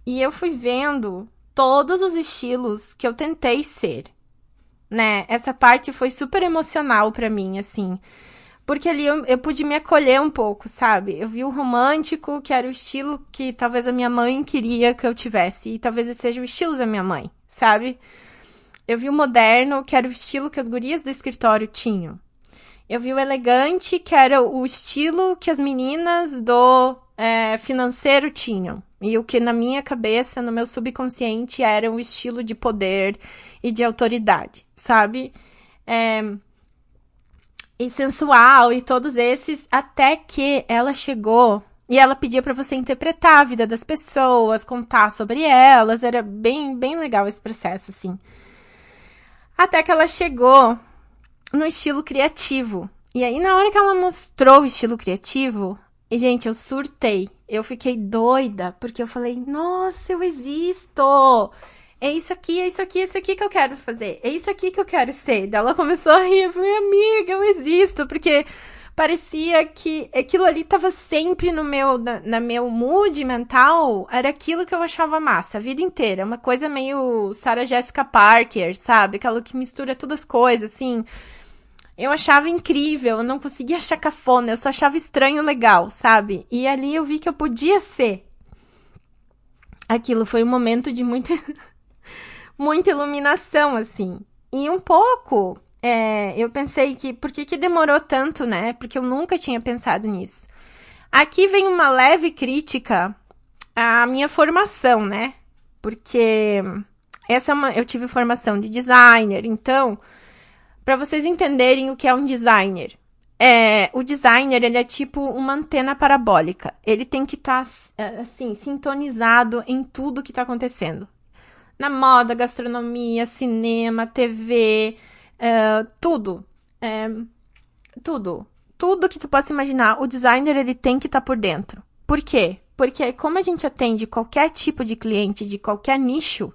Speaker 1: e eu fui vendo todos os estilos que eu tentei ser, né? Essa parte foi super emocional pra mim, assim. Porque ali eu pude me acolher um pouco, sabe? Eu vi o romântico, que era o estilo que talvez a minha mãe queria que eu tivesse. E talvez esse seja o estilo da minha mãe, sabe? Eu vi o moderno, que era o estilo que as gurias do escritório tinham. Eu vi o elegante, que era o estilo que as meninas do financeiro tinham. E o que na minha cabeça, no meu subconsciente, era um estilo de poder e de autoridade, sabe? E sensual e todos esses, até que ela chegou e ela pedia pra você interpretar a vida das pessoas, contar sobre elas, era bem, bem legal esse processo, assim. Até que ela chegou no estilo criativo. E aí, na hora que ela mostrou o estilo criativo, e, gente, eu surtei. Eu fiquei doida, porque eu falei, nossa, eu existo! É isso aqui, é isso aqui, é isso aqui que eu quero fazer. É isso aqui que eu quero ser. Daí ela começou a rir. Eu falei, amiga, eu existo. Porque parecia que aquilo ali tava sempre no na meu mood mental. Era aquilo que eu achava massa a vida inteira. Uma coisa meio Sarah Jessica Parker, sabe? Aquela que mistura todas as coisas, assim. Eu achava incrível. Eu não conseguia achar cafona. Eu só achava estranho legal, sabe? E ali eu vi que eu podia ser. Aquilo foi um momento de muita iluminação, assim. E um pouco, eu pensei que, por que demorou tanto, né? Porque eu nunca tinha pensado nisso. Aqui vem uma leve crítica à minha formação, né? Porque eu tive formação de designer, então, para vocês entenderem o que é um designer. O designer, ele é tipo uma antena parabólica. Ele tem que estar, assim, sintonizado em tudo que tá acontecendo. Na moda, gastronomia, cinema, TV, tudo. Tudo. Tudo que tu possa imaginar, o designer ele tem que estar por dentro. Por quê? Porque como a gente atende qualquer tipo de cliente, de qualquer nicho,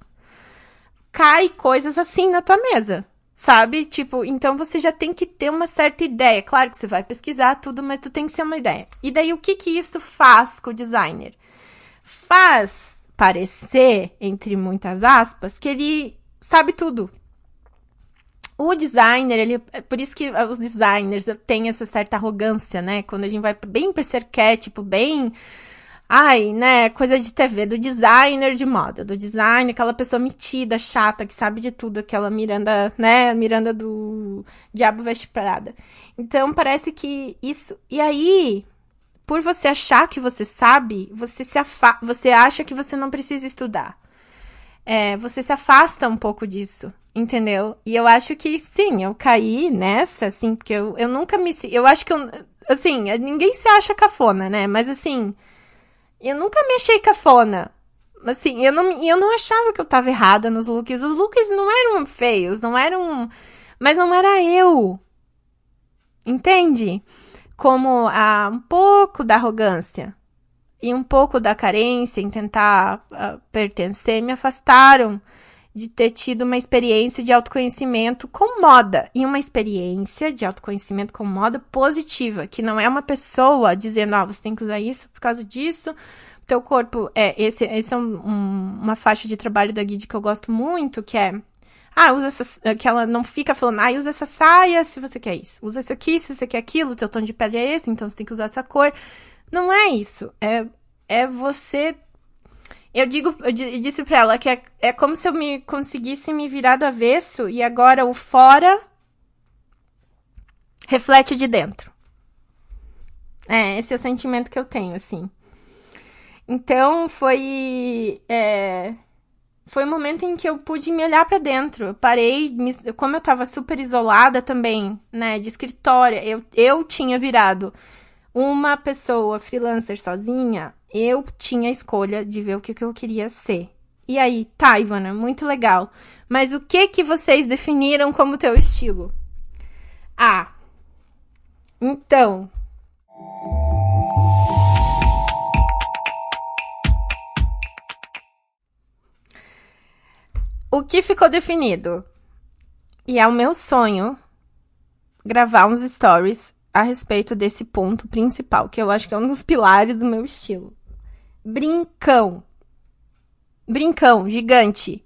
Speaker 1: cai coisas assim na tua mesa, sabe? Tipo, então você já tem que ter uma certa ideia. Claro que você vai pesquisar tudo, mas tu tem que ser uma ideia. E daí, o que isso faz com o designer? Faz parecer, entre muitas aspas, que ele sabe tudo. O designer, por isso que os designers têm essa certa arrogância, né? Quando a gente vai bem pra esse arquétipo, bem... né? Coisa de TV, do designer de moda. Do designer, aquela pessoa metida, chata, que sabe de tudo. Aquela Miranda, né? Miranda do Diabo Veste Prada. Então, parece que isso... E aí... Por você achar que você sabe, você acha que você não precisa estudar. Você se afasta um pouco disso, entendeu? E eu acho que, sim, eu caí nessa, assim, porque eu nunca me... Eu acho que, assim, ninguém se acha cafona, né? Mas, assim, eu nunca me achei cafona. Assim, eu não achava que eu tava errada nos looks. Os looks não eram feios, não eram... Mas não era eu. Entende? Como um pouco da arrogância e um pouco da carência em tentar pertencer me afastaram de ter tido uma experiência de autoconhecimento com moda. E uma experiência de autoconhecimento com moda positiva, que não é uma pessoa dizendo, você tem que usar isso por causa disso. Teu corpo, esse é uma faixa de trabalho da Guide que eu gosto muito, que é usa essa, que ela não fica falando, usa essa saia se você quer isso. Usa isso aqui se você quer aquilo. Teu tom de pele é esse, então você tem que usar essa cor. Não é isso. É você... Eu disse pra ela que é como se eu conseguisse me virar do avesso e agora o fora reflete de dentro. Esse é o sentimento que eu tenho, assim. Então, foi um momento em que eu pude me olhar pra dentro. Eu parei, como eu tava super isolada também, né, de escritório, eu tinha virado uma pessoa freelancer sozinha eu tinha a escolha de ver o que eu queria ser. E aí, tá, Ivana, muito legal. Mas o que vocês definiram como teu estilo? Ah, então... O que ficou definido? E é o meu sonho gravar uns stories a respeito desse ponto principal, que eu acho que é um dos pilares do meu estilo. Brincão. Brincão, gigante.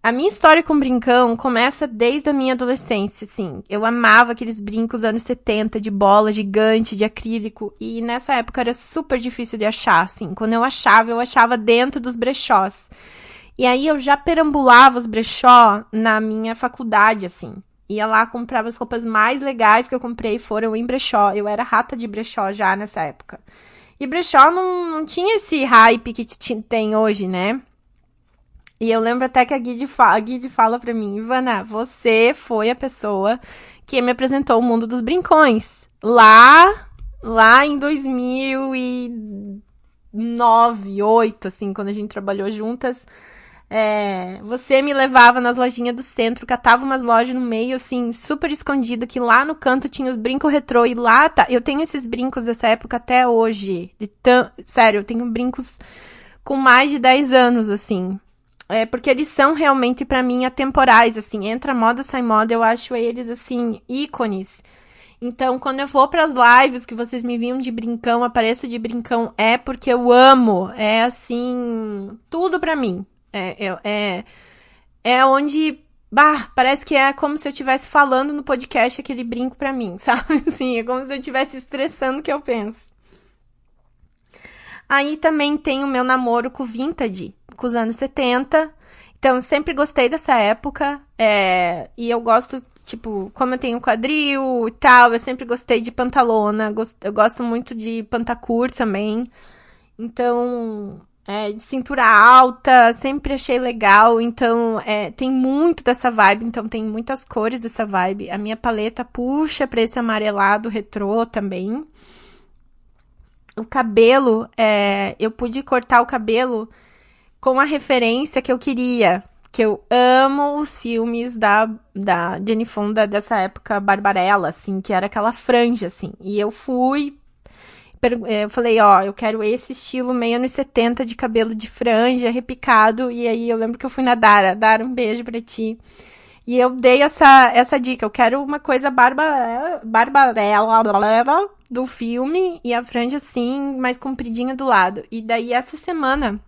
Speaker 1: A minha história com brincão começa desde a minha adolescência, assim. Eu amava aqueles brincos anos 70, de bola gigante, de acrílico. E nessa época era super difícil de achar, assim. Quando eu achava dentro dos brechós. E aí eu já perambulava os brechó na minha faculdade, assim. Ia lá, comprava as roupas mais legais que eu comprei, foram em brechó. Eu era rata de brechó já nessa época. E brechó não tinha esse hype que tem hoje, né? E eu lembro até que a Guide fala pra mim, Ivana, você foi a pessoa que me apresentou o mundo dos brincões. Lá em 2009, 2008, assim, quando a gente trabalhou juntas, você me levava nas lojinhas do centro, catava umas lojas no meio, assim, super escondido, que lá no canto tinha os brincos retrô, e lá tá. Eu tenho esses brincos dessa época até hoje. Sério, eu tenho brincos com mais de 10 anos, assim. Porque eles são realmente, pra mim, atemporais, assim. Entra moda, sai moda, eu acho eles, assim, ícones. Então, quando eu vou pras lives que vocês me viam de brincão, apareço de brincão, é porque eu amo. É, assim, tudo pra mim. É onde, parece que é como se eu estivesse falando no podcast aquele brinco pra mim, sabe? Assim, é como se eu estivesse expressando o que eu penso. Aí também tem o meu namoro com o vintage, com os anos 70. Então, eu sempre gostei dessa época. E eu gosto, tipo, como eu tenho quadril e tal, eu sempre gostei de pantalona. Eu gosto muito de pantacur também. Então, de cintura alta, sempre achei legal. Então, tem muito dessa vibe. Então, tem muitas cores dessa vibe. A minha paleta puxa pra esse amarelado retrô também. O cabelo, eu pude cortar o cabelo com a referência que eu queria. Que eu amo os filmes da Jane Fonda dessa época, Barbarella, assim, que era aquela franja, assim. E eu falei, eu quero esse estilo meio anos 70 de cabelo de franja, repicado. E aí eu lembro que eu fui na Dara. Dara, um beijo pra ti. E eu dei essa dica. Eu quero uma coisa barbarella do filme e a franja assim, mais compridinha do lado. E daí essa semana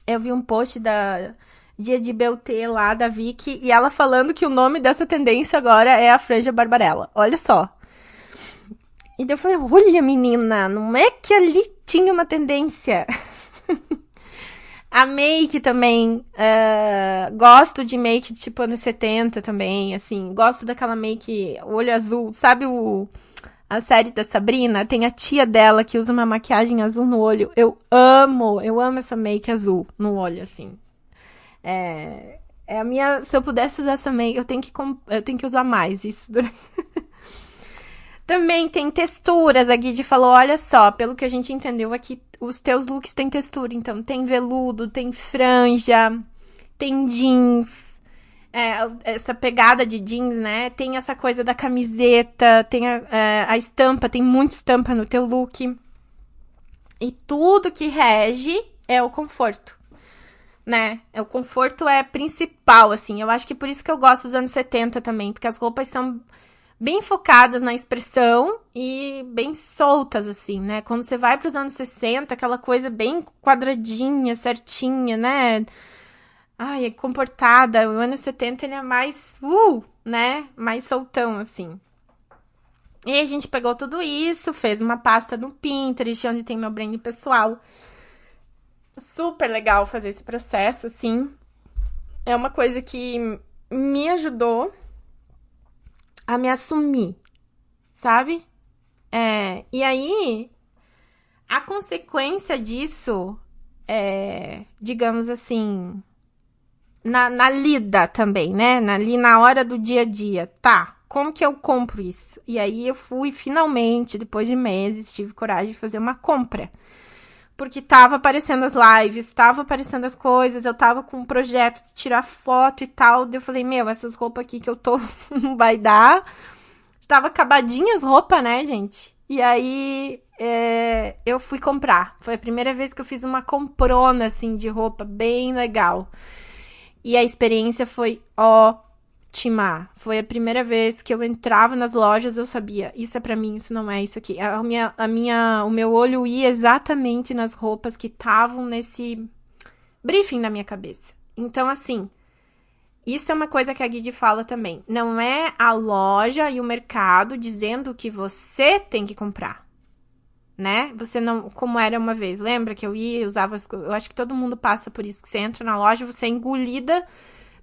Speaker 1: eu vi um post da Dia de Beltê lá da Vicky e ela falando que o nome dessa tendência agora é a franja barbarella. Olha só. E daí eu falei, olha menina, não é que ali tinha uma tendência? A make também, gosto de make tipo anos 70 também, assim, gosto daquela make olho azul, sabe a série da Sabrina? Tem a tia dela que usa uma maquiagem azul no olho, eu amo essa make azul no olho, assim. A minha, se eu pudesse usar essa make, eu tenho que usar mais isso durante... Também tem texturas, a Guide falou, olha só, pelo que a gente entendeu aqui, os teus looks têm textura, então tem veludo, tem franja, tem jeans, essa pegada de jeans, né? Tem essa coisa da camiseta, tem a estampa, tem muita estampa no teu look. E tudo que rege é o conforto, né? O conforto é principal, assim, eu acho que por isso que eu gosto dos anos 70 também, porque as roupas são bem focadas na expressão e bem soltas, assim, né? Quando você vai para os anos 60, aquela coisa bem quadradinha, certinha, né? Ai, comportada. O ano 70, ele é mais, né? Mais soltão, assim. E a gente pegou tudo isso, fez uma pasta no Pinterest, onde tem meu brand pessoal. Super legal fazer esse processo, assim. É uma coisa que me ajudou a me assumir, sabe? E aí, a consequência disso digamos assim, na lida também, né? Ali na hora do dia a dia, tá? Como que eu compro isso? E aí eu fui, finalmente, depois de meses, tive coragem de fazer uma compra. Porque tava aparecendo as lives, tava aparecendo as coisas, eu tava com um projeto de tirar foto e tal. Daí eu falei, essas roupas aqui que eu tô não vai dar. Tava acabadinha as roupas, né, gente? E aí eu fui comprar. Foi a primeira vez que eu fiz uma comprona, assim, de roupa bem legal. E a experiência foi ótima. Foi a primeira vez que eu entrava nas lojas, eu sabia, isso é pra mim, isso não é isso aqui. O meu olho ia exatamente nas roupas que estavam nesse briefing na minha cabeça. Então, assim, isso é uma coisa que a Guide fala também. Não é a loja e o mercado dizendo que você tem que comprar, né? Você não... Como era uma vez, lembra que eu ia e usava... Eu acho que todo mundo passa por isso, que você entra na loja, você é engolida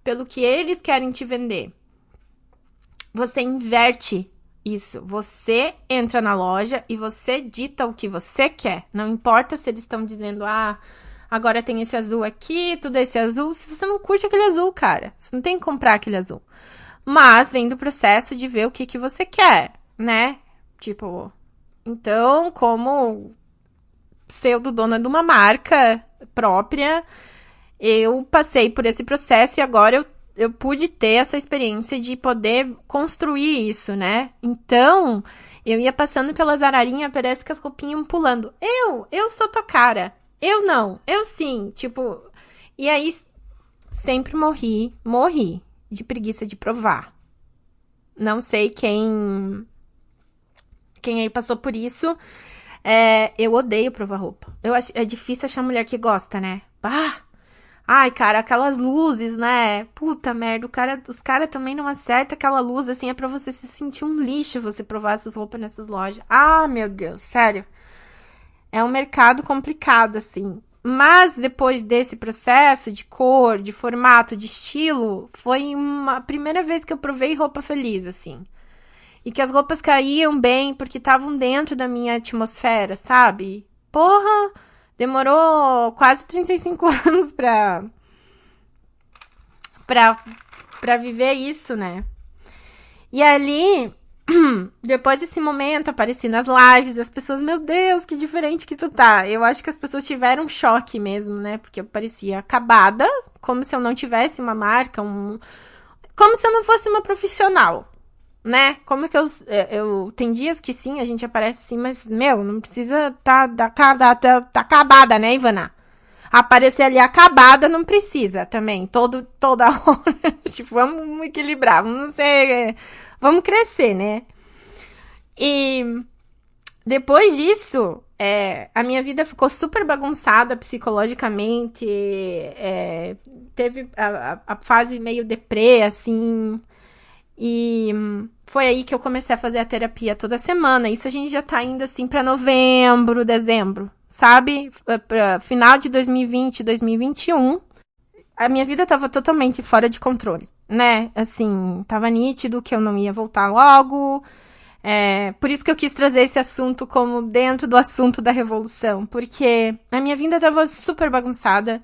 Speaker 1: pelo que eles querem te vender. Você inverte isso. Você entra na loja e você dita o que você quer. Não importa se eles estão dizendo, agora tem esse azul aqui, tudo esse azul. Se você não curte aquele azul, cara, você não tem que comprar aquele azul. Mas vem do processo de ver o que você quer, né? Tipo, então, como pseudo-dona de uma marca própria, eu passei por esse processo e agora eu pude ter essa experiência de poder construir isso, né? Então, eu ia passando pelas ararinhas, parece que as roupinhas iam pulando. Eu sou tua cara. Eu não, eu sim, tipo... E aí, sempre morri de preguiça de provar. Não sei quem aí passou por isso. Eu odeio provar roupa. É difícil achar mulher que gosta, né? Ai, cara, aquelas luzes, né? Puta merda, os caras também não acertam aquela luz, assim, é pra você se sentir um lixo você provar essas roupas nessas lojas. Meu Deus, sério. É um mercado complicado, assim. Mas depois desse processo de cor, de formato, de estilo, foi a primeira vez que eu provei roupa feliz, assim. E que as roupas caíam bem porque estavam dentro da minha atmosfera, sabe? Porra, demorou quase 35 anos pra viver isso, né? E ali... Depois desse momento, apareci nas lives, as pessoas, meu Deus, que diferente que tu tá. Eu acho que as pessoas tiveram um choque mesmo, né? Porque eu parecia acabada, como se eu não tivesse uma marca, como se eu não fosse uma profissional, né? Como que tem dias que sim, a gente aparece assim, mas, não precisa tá acabada, né, Ivana? Aparecer ali acabada não precisa também, toda hora. Tipo, vamos equilibrar, vamos crescer, né? E depois disso, a minha vida ficou super bagunçada psicologicamente. Teve a fase meio deprê, assim. E foi aí que eu comecei a fazer a terapia toda semana. Isso a gente já tá indo, assim, pra novembro, dezembro, sabe? Pra final de 2020, 2021. A minha vida tava totalmente fora de controle, né? Assim, tava nítido que eu não ia voltar logo. Por isso que eu quis trazer esse assunto como dentro do assunto da revolução. Porque a minha vida tava super bagunçada.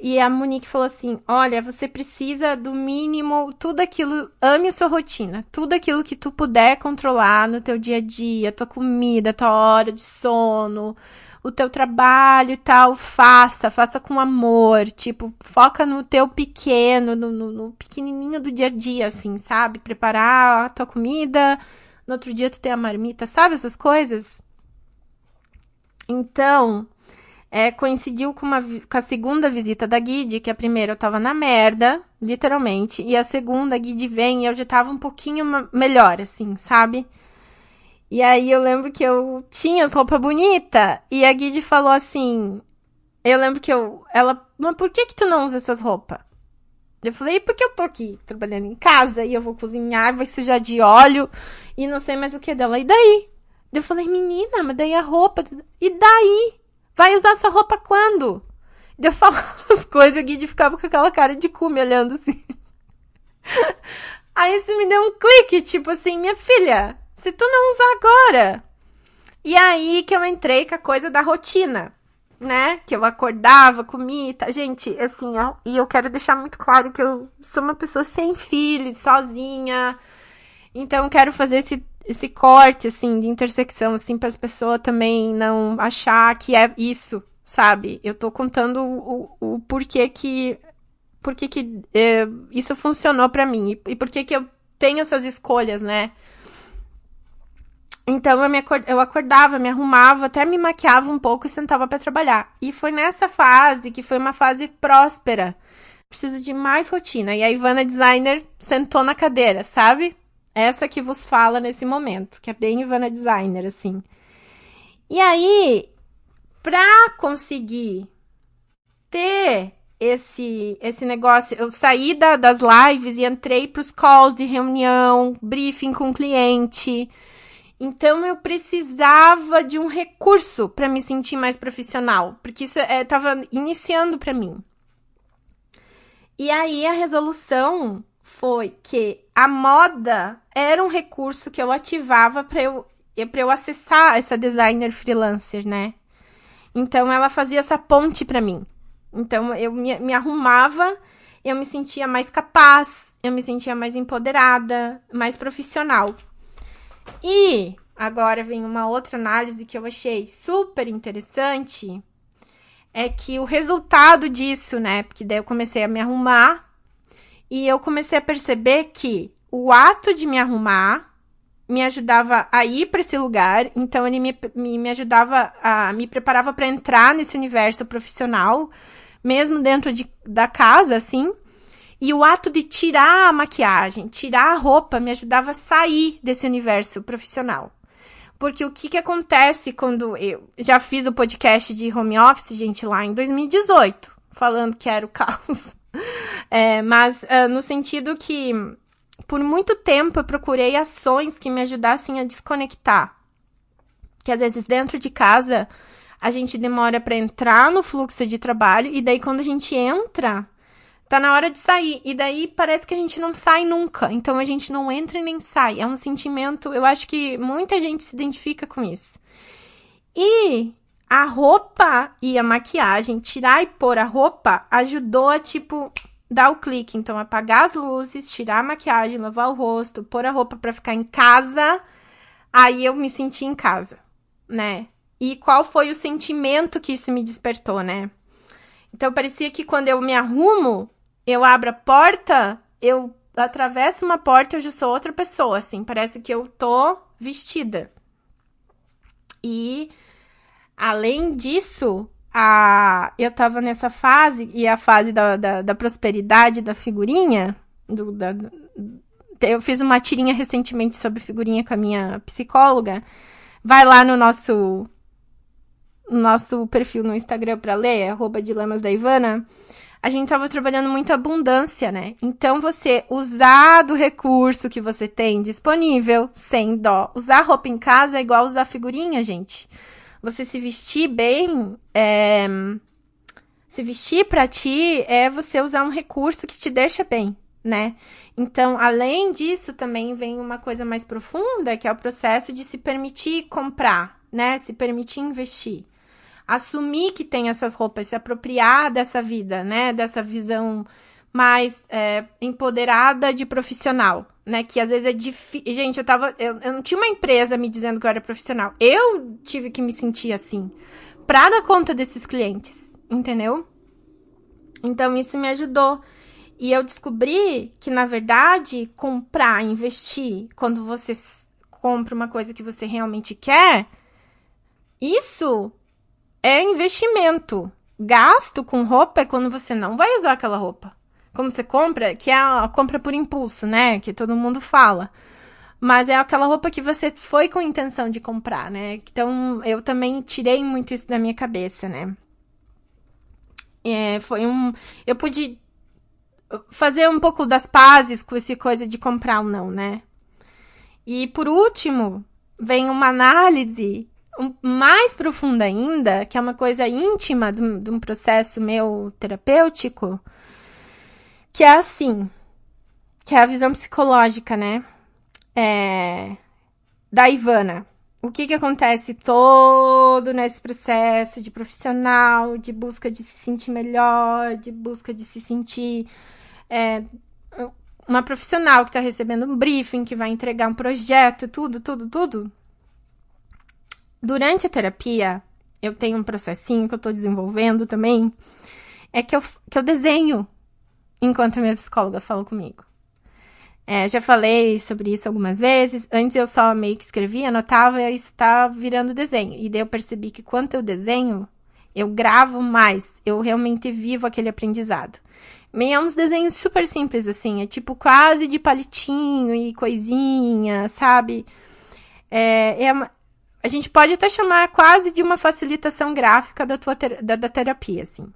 Speaker 1: E a Monique falou assim, olha, você precisa do mínimo, tudo aquilo, ame a sua rotina. Tudo aquilo que tu puder controlar no teu dia a dia, tua comida, tua hora de sono, o teu trabalho e tal, faça com amor, tipo, foca no teu pequeno, no pequenininho do dia a dia, assim, sabe? Preparar a tua comida, no outro dia tu ter a marmita, sabe essas coisas? Então, coincidiu com a segunda visita da Guide, que a primeira eu tava na merda, literalmente, e a segunda a Guide vem e eu já tava um pouquinho melhor, assim, sabe? E aí eu lembro que eu tinha as roupas bonitas e a Guide falou assim, eu lembro que mas por que tu não usa essas roupas? Eu falei, porque eu tô aqui trabalhando em casa e eu vou cozinhar, vou sujar de óleo e não sei mais o que dela. E daí? Eu falei, menina, mas daí a roupa, e daí? Vai usar essa roupa quando? Eu falava as coisas, a Guide ficava com aquela cara de cu me olhando assim. Aí isso me deu um clique, tipo assim, minha filha, se tu não usar agora. E aí que eu entrei com a coisa da rotina, né? Que eu acordava, comia, tá? Gente, assim, e eu quero deixar muito claro que eu sou uma pessoa sem filhos, sozinha. Então, eu quero fazer esse corte, assim, de intersecção, assim, para as pessoas também não achar que é isso, sabe? Eu tô contando o porquê que isso funcionou pra mim e por que eu tenho essas escolhas, né? Então eu acordava, me arrumava, até me maquiava um pouco e sentava pra trabalhar. E foi nessa fase que foi uma fase próspera. Preciso de mais rotina. E a Ivana Designer sentou na cadeira, sabe? Essa que vos fala nesse momento, que é bem Ivana Designer, assim. E aí, pra conseguir ter esse negócio, eu saí das lives e entrei pros calls de reunião, briefing com o cliente. Então eu precisava de um recurso para me sentir mais profissional, porque isso estava iniciando para mim. E aí a resolução foi que a moda era um recurso que eu ativava para eu acessar essa designer freelancer, né? Então ela fazia essa ponte para mim. Então eu me arrumava, eu me sentia mais capaz, eu me sentia mais empoderada, mais profissional. E agora vem uma outra análise que eu achei super interessante, é que o resultado disso, né? Porque daí eu comecei a me arrumar e eu comecei a perceber que o ato de me arrumar me ajudava a ir para esse lugar, então ele me ajudava me preparava para entrar nesse universo profissional, mesmo dentro da casa, assim. E o ato de tirar a maquiagem, tirar a roupa, me ajudava a sair desse universo profissional. Porque o que acontece quando eu já fiz o podcast de home office, gente, lá em 2018, falando que era o caos. Mas no sentido que, por muito tempo, eu procurei ações que me ajudassem a desconectar. Que às vezes dentro de casa, a gente demora para entrar no fluxo de trabalho, e daí quando a gente entra, tá na hora de sair. E daí parece que a gente não sai nunca. Então a gente não entra e nem sai. É um sentimento, eu acho que muita gente se identifica com isso. E a roupa e a maquiagem, tirar e pôr a roupa, ajudou a, tipo, dar o clique. Então, apagar as luzes, tirar a maquiagem, lavar o rosto, pôr a roupa pra ficar em casa. Aí eu me senti em casa, né? E qual foi o sentimento que isso me despertou, né? Então, parecia que quando eu me arrumo, eu abro a porta, eu atravesso uma porta, eu já sou outra pessoa, assim. Parece que eu tô vestida. E, além disso, eu tava nessa fase, e a fase da prosperidade da figurinha, eu fiz uma tirinha recentemente sobre figurinha com a minha psicóloga. Vai lá no nosso perfil no Instagram pra ler, @dilemasdaivana. A gente tava trabalhando muito abundância, né? Então, você usar do recurso que você tem disponível, sem dó. Usar roupa em casa é igual usar figurinha, gente. Você se vestir bem, se vestir pra ti é você usar um recurso que te deixa bem, né? Então, além disso, também vem uma coisa mais profunda, que é o processo de se permitir comprar, né? Se permitir investir. Assumir que tem essas roupas, se apropriar dessa vida, né? Dessa visão mais empoderada de profissional, né? Que às vezes é difícil. Gente, eu não tinha uma empresa me dizendo que eu era profissional. Eu tive que me sentir assim, pra dar conta desses clientes, entendeu? Então, isso me ajudou. E eu descobri que, na verdade, comprar, investir, quando você compra uma coisa que você realmente quer, isso é investimento. Gasto com roupa é quando você não vai usar aquela roupa. Quando você compra, que é a compra por impulso, né? Que todo mundo fala. Mas é aquela roupa que você foi com intenção de comprar, né? Então, eu também tirei muito isso da minha cabeça, né? Eu pude fazer um pouco das pazes com essa coisa de comprar ou não, né? E, por último, vem uma análise mais profunda ainda, que é uma coisa íntima de um processo meu terapêutico, que é assim, que é a visão psicológica, né? Da Ivana. O que acontece todo nesse processo de profissional, de busca de se sentir melhor, de busca de se sentir uma profissional que tá recebendo um briefing, que vai entregar um projeto, tudo. Durante a terapia, eu tenho um processinho que eu tô desenvolvendo também, que eu desenho enquanto a minha psicóloga fala comigo. Já falei sobre isso algumas vezes. Antes eu só meio que escrevia, anotava, e isso tá virando desenho. E daí eu percebi que quando eu desenho, eu gravo mais. Eu realmente vivo aquele aprendizado. É uns desenhos super simples, assim. É tipo quase de palitinho e coisinha, sabe? A gente pode até chamar quase de uma facilitação gráfica da terapia, assim.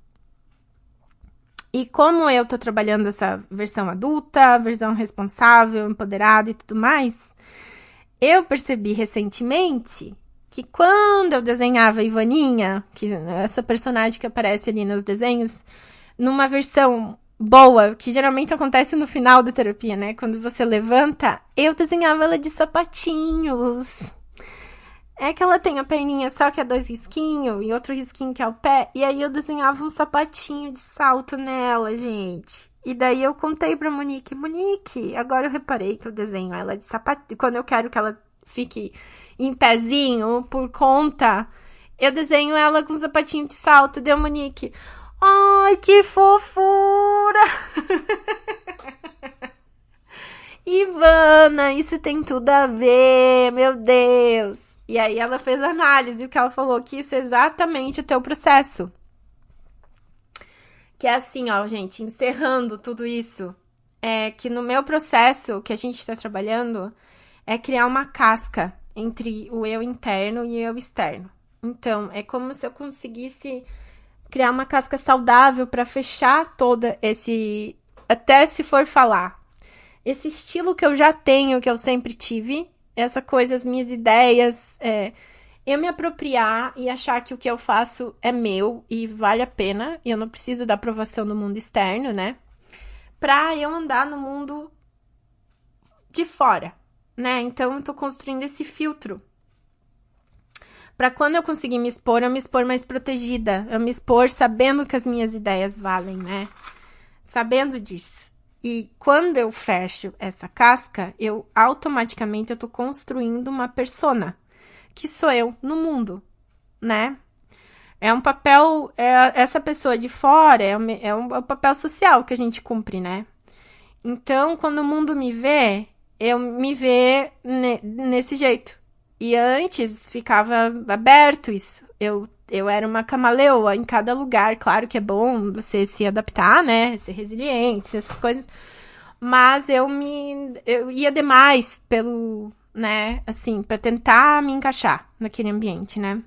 Speaker 1: E como eu tô trabalhando essa versão adulta, versão responsável, empoderada e tudo mais, eu percebi recentemente que quando eu desenhava a Ivaninha, que é essa personagem que aparece ali nos desenhos, numa versão boa, que geralmente acontece no final da terapia, né? Quando você levanta, eu desenhava ela de sapatinhos. É que ela tem a perninha só que é 2 risquinhos e outro risquinho que é o pé. E aí eu desenhava um sapatinho de salto nela, gente. E daí eu contei pra Monique, agora eu reparei que eu desenho ela de sapatinho. Quando eu quero que ela fique em pezinho por conta, eu desenho ela com um sapatinho de salto. Deu, Monique. Ai, que fofura! Ivana, isso tem tudo a ver, meu Deus. E aí ela fez análise, o que ela falou que isso é exatamente o teu processo. Que é assim, ó, gente, encerrando tudo isso, é que no meu processo que a gente tá trabalhando é criar uma casca entre o eu interno e o eu externo. Então, é como se eu conseguisse criar uma casca saudável para fechar toda até se for falar. Esse estilo que eu já tenho, que eu sempre tive, essa coisa, as minhas ideias, eu me apropriar e achar que o que eu faço é meu e vale a pena, e eu não preciso da aprovação do mundo externo, né? Pra eu andar no mundo de fora, né? Então, eu tô construindo esse filtro. Pra quando eu conseguir me expor, eu me expor mais protegida. Eu me expor sabendo que as minhas ideias valem, né? Sabendo disso. E quando eu fecho essa casca, eu automaticamente eu tô construindo uma persona, que sou eu no mundo, né? É um papel, essa pessoa de fora é um papel social que a gente cumpre, né? Então, quando o mundo me vê, eu me vê nesse jeito. E antes ficava aberto isso. Eu era uma camaleoa em cada lugar. Claro que é bom você se adaptar, né? Ser resiliente, essas coisas. Mas eu ia demais pelo, né? Assim, pra tentar me encaixar naquele ambiente, né?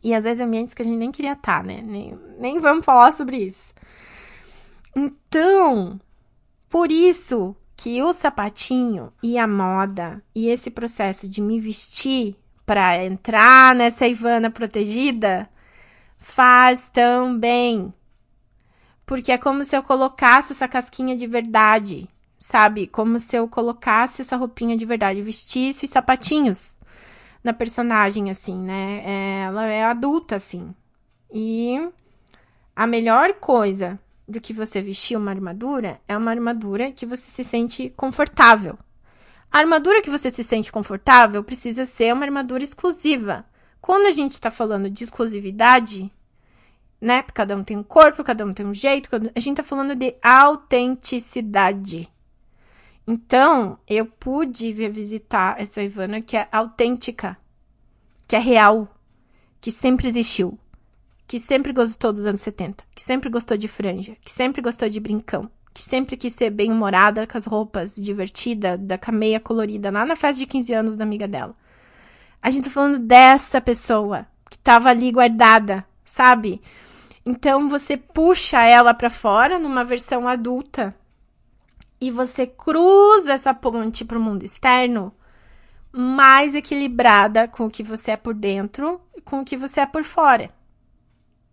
Speaker 1: E às vezes ambientes que a gente nem queria estar, né? Nem vamos falar sobre isso. Então, por isso que o sapatinho e a moda e esse processo de me vestir para entrar nessa Ivana protegida faz tão bem. Porque é como se eu colocasse essa casquinha de verdade, sabe? Como se eu colocasse essa roupinha de verdade, vestisse os sapatinhos na personagem, assim, né? Ela é adulta, assim. E a melhor coisa do que você vestir uma armadura é uma armadura que você se sente confortável. A armadura que você se sente confortável precisa ser uma armadura exclusiva. Quando a gente tá falando de exclusividade, né? Porque cada um tem um corpo, cada um tem um jeito, a gente tá falando de autenticidade. Então, eu pude vir visitar essa Ivana que é autêntica, que é real, que sempre existiu, que sempre gostou dos anos 70, que sempre gostou de franja, que sempre gostou de brincão, que sempre quis ser bem-humorada com as roupas, divertida, da cameia colorida, lá na festa de 15 anos da amiga dela. A gente tá falando dessa pessoa que tava ali guardada, sabe? Então, você puxa ela pra fora numa versão adulta e você cruza essa ponte pro mundo externo mais equilibrada com o que você é por dentro e com o que você é por fora.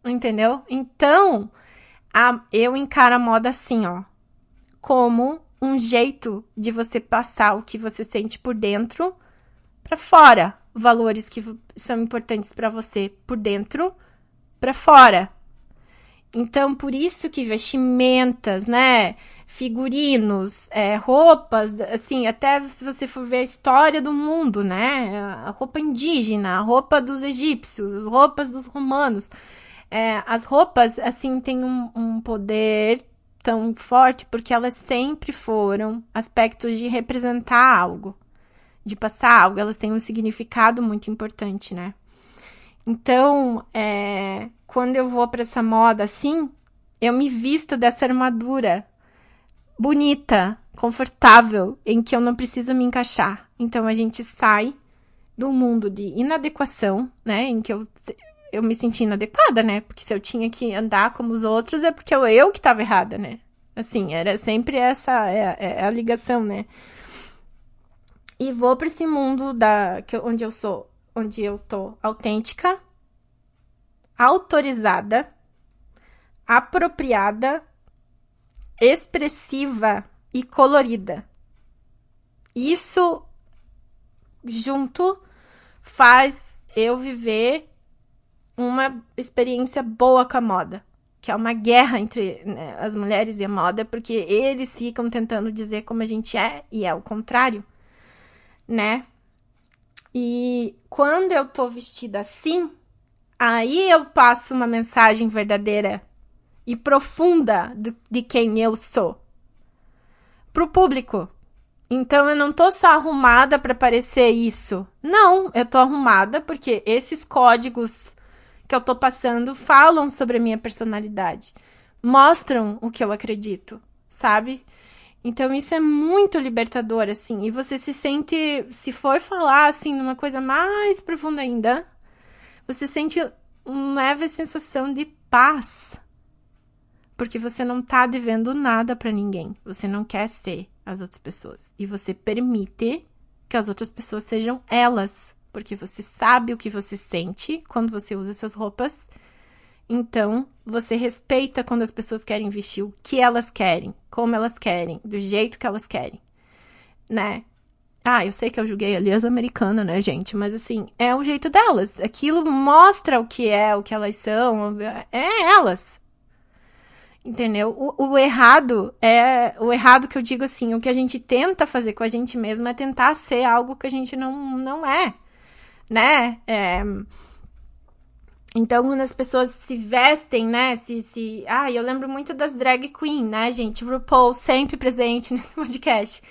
Speaker 1: Entendeu? Então, eu encaro a moda assim, ó. Como um jeito de você passar o que você sente por dentro pra fora. Valores que são importantes pra você por dentro pra fora. Então, por isso que vestimentas, né? figurinos, roupas, assim, até se você for ver a história do mundo, né? A roupa indígena, a roupa dos egípcios, as roupas dos romanos. As roupas, assim, têm um poder tão forte porque elas sempre foram aspectos de representar algo, de passar algo. Elas têm um significado muito importante, né? Então, quando eu vou para essa moda assim, eu me visto dessa armadura bonita, confortável, em que eu não preciso me encaixar. Então, a gente sai do mundo de inadequação, né? Em que eu me senti inadequada, né? Porque se eu tinha que andar como os outros, é porque eu que estava errada, né? Assim, era sempre essa a ligação, né? E vou para esse mundo onde eu tô autêntica, autorizada, apropriada, expressiva e colorida. Isso junto faz eu viver uma experiência boa com a moda, que é uma guerra entre, né, as mulheres e a moda, porque eles ficam tentando dizer como a gente é, e é o contrário, né? E quando eu tô vestida assim, aí eu passo uma mensagem verdadeira e profunda de quem eu sou pro público. Então eu não tô só arrumada para parecer isso. Não, eu tô arrumada porque esses códigos que eu tô passando falam sobre a minha personalidade, mostram o que eu acredito, sabe? Então isso é muito libertador, assim, e você se sente, se for falar, assim, numa coisa mais profunda ainda, você sente uma leve sensação de paz, porque você não tá devendo nada pra ninguém, você não quer ser as outras pessoas, e você permite que as outras pessoas sejam elas, porque você sabe o que você sente quando você usa essas roupas. Então, você respeita quando as pessoas querem vestir o que elas querem, como elas querem, do jeito que elas querem, né? Eu sei que eu julguei ali as americanas, né, gente? Mas, assim, é o jeito delas. Aquilo mostra o que elas são. É elas. Entendeu? O errado o errado que eu digo assim, o que a gente tenta fazer com a gente mesmo é tentar ser algo que a gente não é, né? Então, quando as pessoas se vestem, né? Eu lembro muito das drag queen, né, gente? RuPaul sempre presente nesse podcast.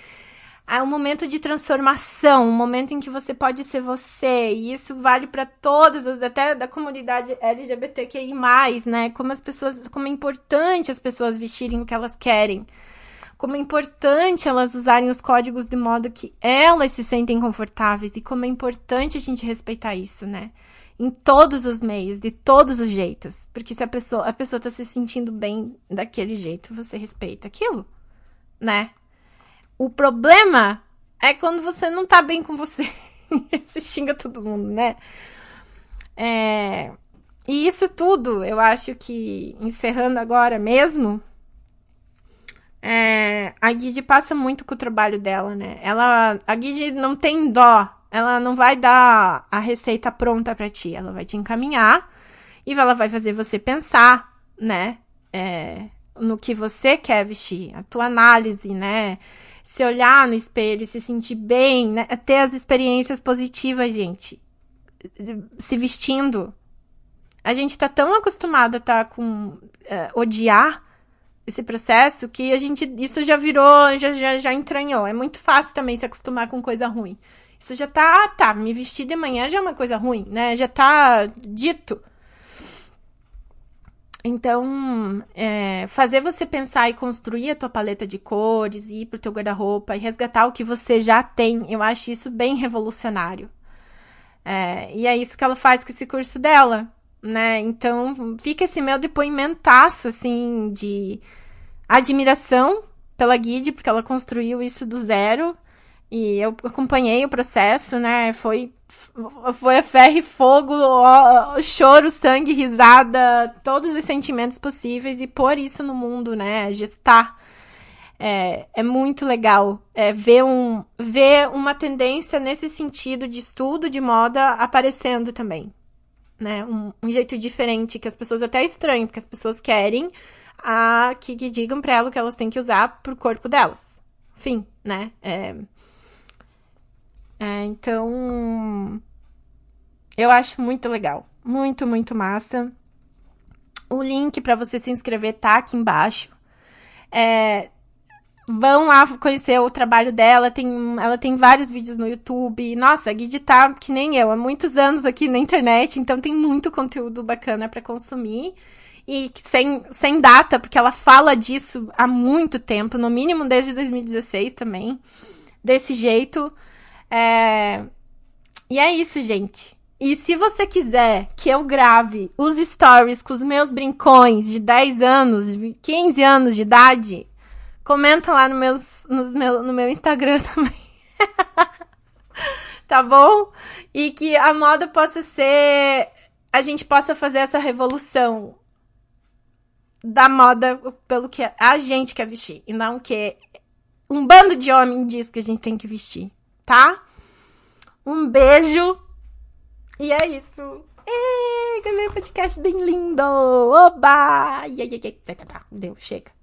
Speaker 1: É um momento de transformação, um momento em que você pode ser você. E isso vale para todas, até da comunidade LGBTQI+, né? Como é importante as pessoas vestirem o que elas querem. Como é importante elas usarem os códigos de moda que elas se sentem confortáveis. E como é importante a gente respeitar isso, né? Em todos os meios, de todos os jeitos. Porque se a pessoa tá se sentindo bem daquele jeito, você respeita aquilo, né? O problema é quando você não tá bem com você. Você xinga todo mundo, né? E isso tudo, eu acho que, encerrando agora mesmo, a Guide passa muito com o trabalho dela, né? A Guide não tem dó. Ela não vai dar a receita pronta pra ti. Ela vai te encaminhar e ela vai fazer você pensar, né? No que você quer vestir. A tua análise, né? Se olhar no espelho, se sentir bem, né? Ter as experiências positivas, gente. Se vestindo. A gente tá tão acostumada a tá com odiar esse processo que isso já virou, já entranhou. É muito fácil também se acostumar com coisa ruim. Isso já tá, me vestir de manhã já é uma coisa ruim, né? Já tá dito. Então, fazer você pensar e construir a tua paleta de cores, ir pro teu guarda-roupa e resgatar o que você já tem, eu acho isso bem revolucionário. E é isso que ela faz com esse curso dela, né? Então, fica esse meu depoimentaço, assim, de admiração pela Guide, porque ela construiu isso do zero. E eu acompanhei o processo, né? Foi a ferro e fogo, choro, sangue, risada, todos os sentimentos possíveis e pôr isso no mundo, né? Gestar. É muito legal ver uma tendência nesse sentido de estudo de moda aparecendo também, né? Um jeito diferente que as pessoas até estranham, porque as pessoas querem que digam pra ela o que elas têm que usar pro corpo delas. Fim, né? Então, eu acho muito legal. Muito, muito massa. O link pra você se inscrever tá aqui embaixo. Vão lá conhecer o trabalho dela. Ela tem vários vídeos no YouTube. Nossa, a Guide tá que nem eu, há muitos anos aqui na internet, então tem muito conteúdo bacana pra consumir. E sem data, porque ela fala disso há muito tempo, no mínimo desde 2016 também. Desse jeito. E é isso, gente. E se você quiser que eu grave os stories com os meus brincões de 10 anos, 15 anos de idade, comenta lá no meu Instagram também. Tá bom? E que a moda possa ser... A gente possa fazer essa revolução da moda pelo que a gente quer vestir. E não que um bando de homem diz que a gente tem que vestir. Tá? Um beijo. E é isso. Ei, que meu podcast bem lindo. Oba! Deu, chega.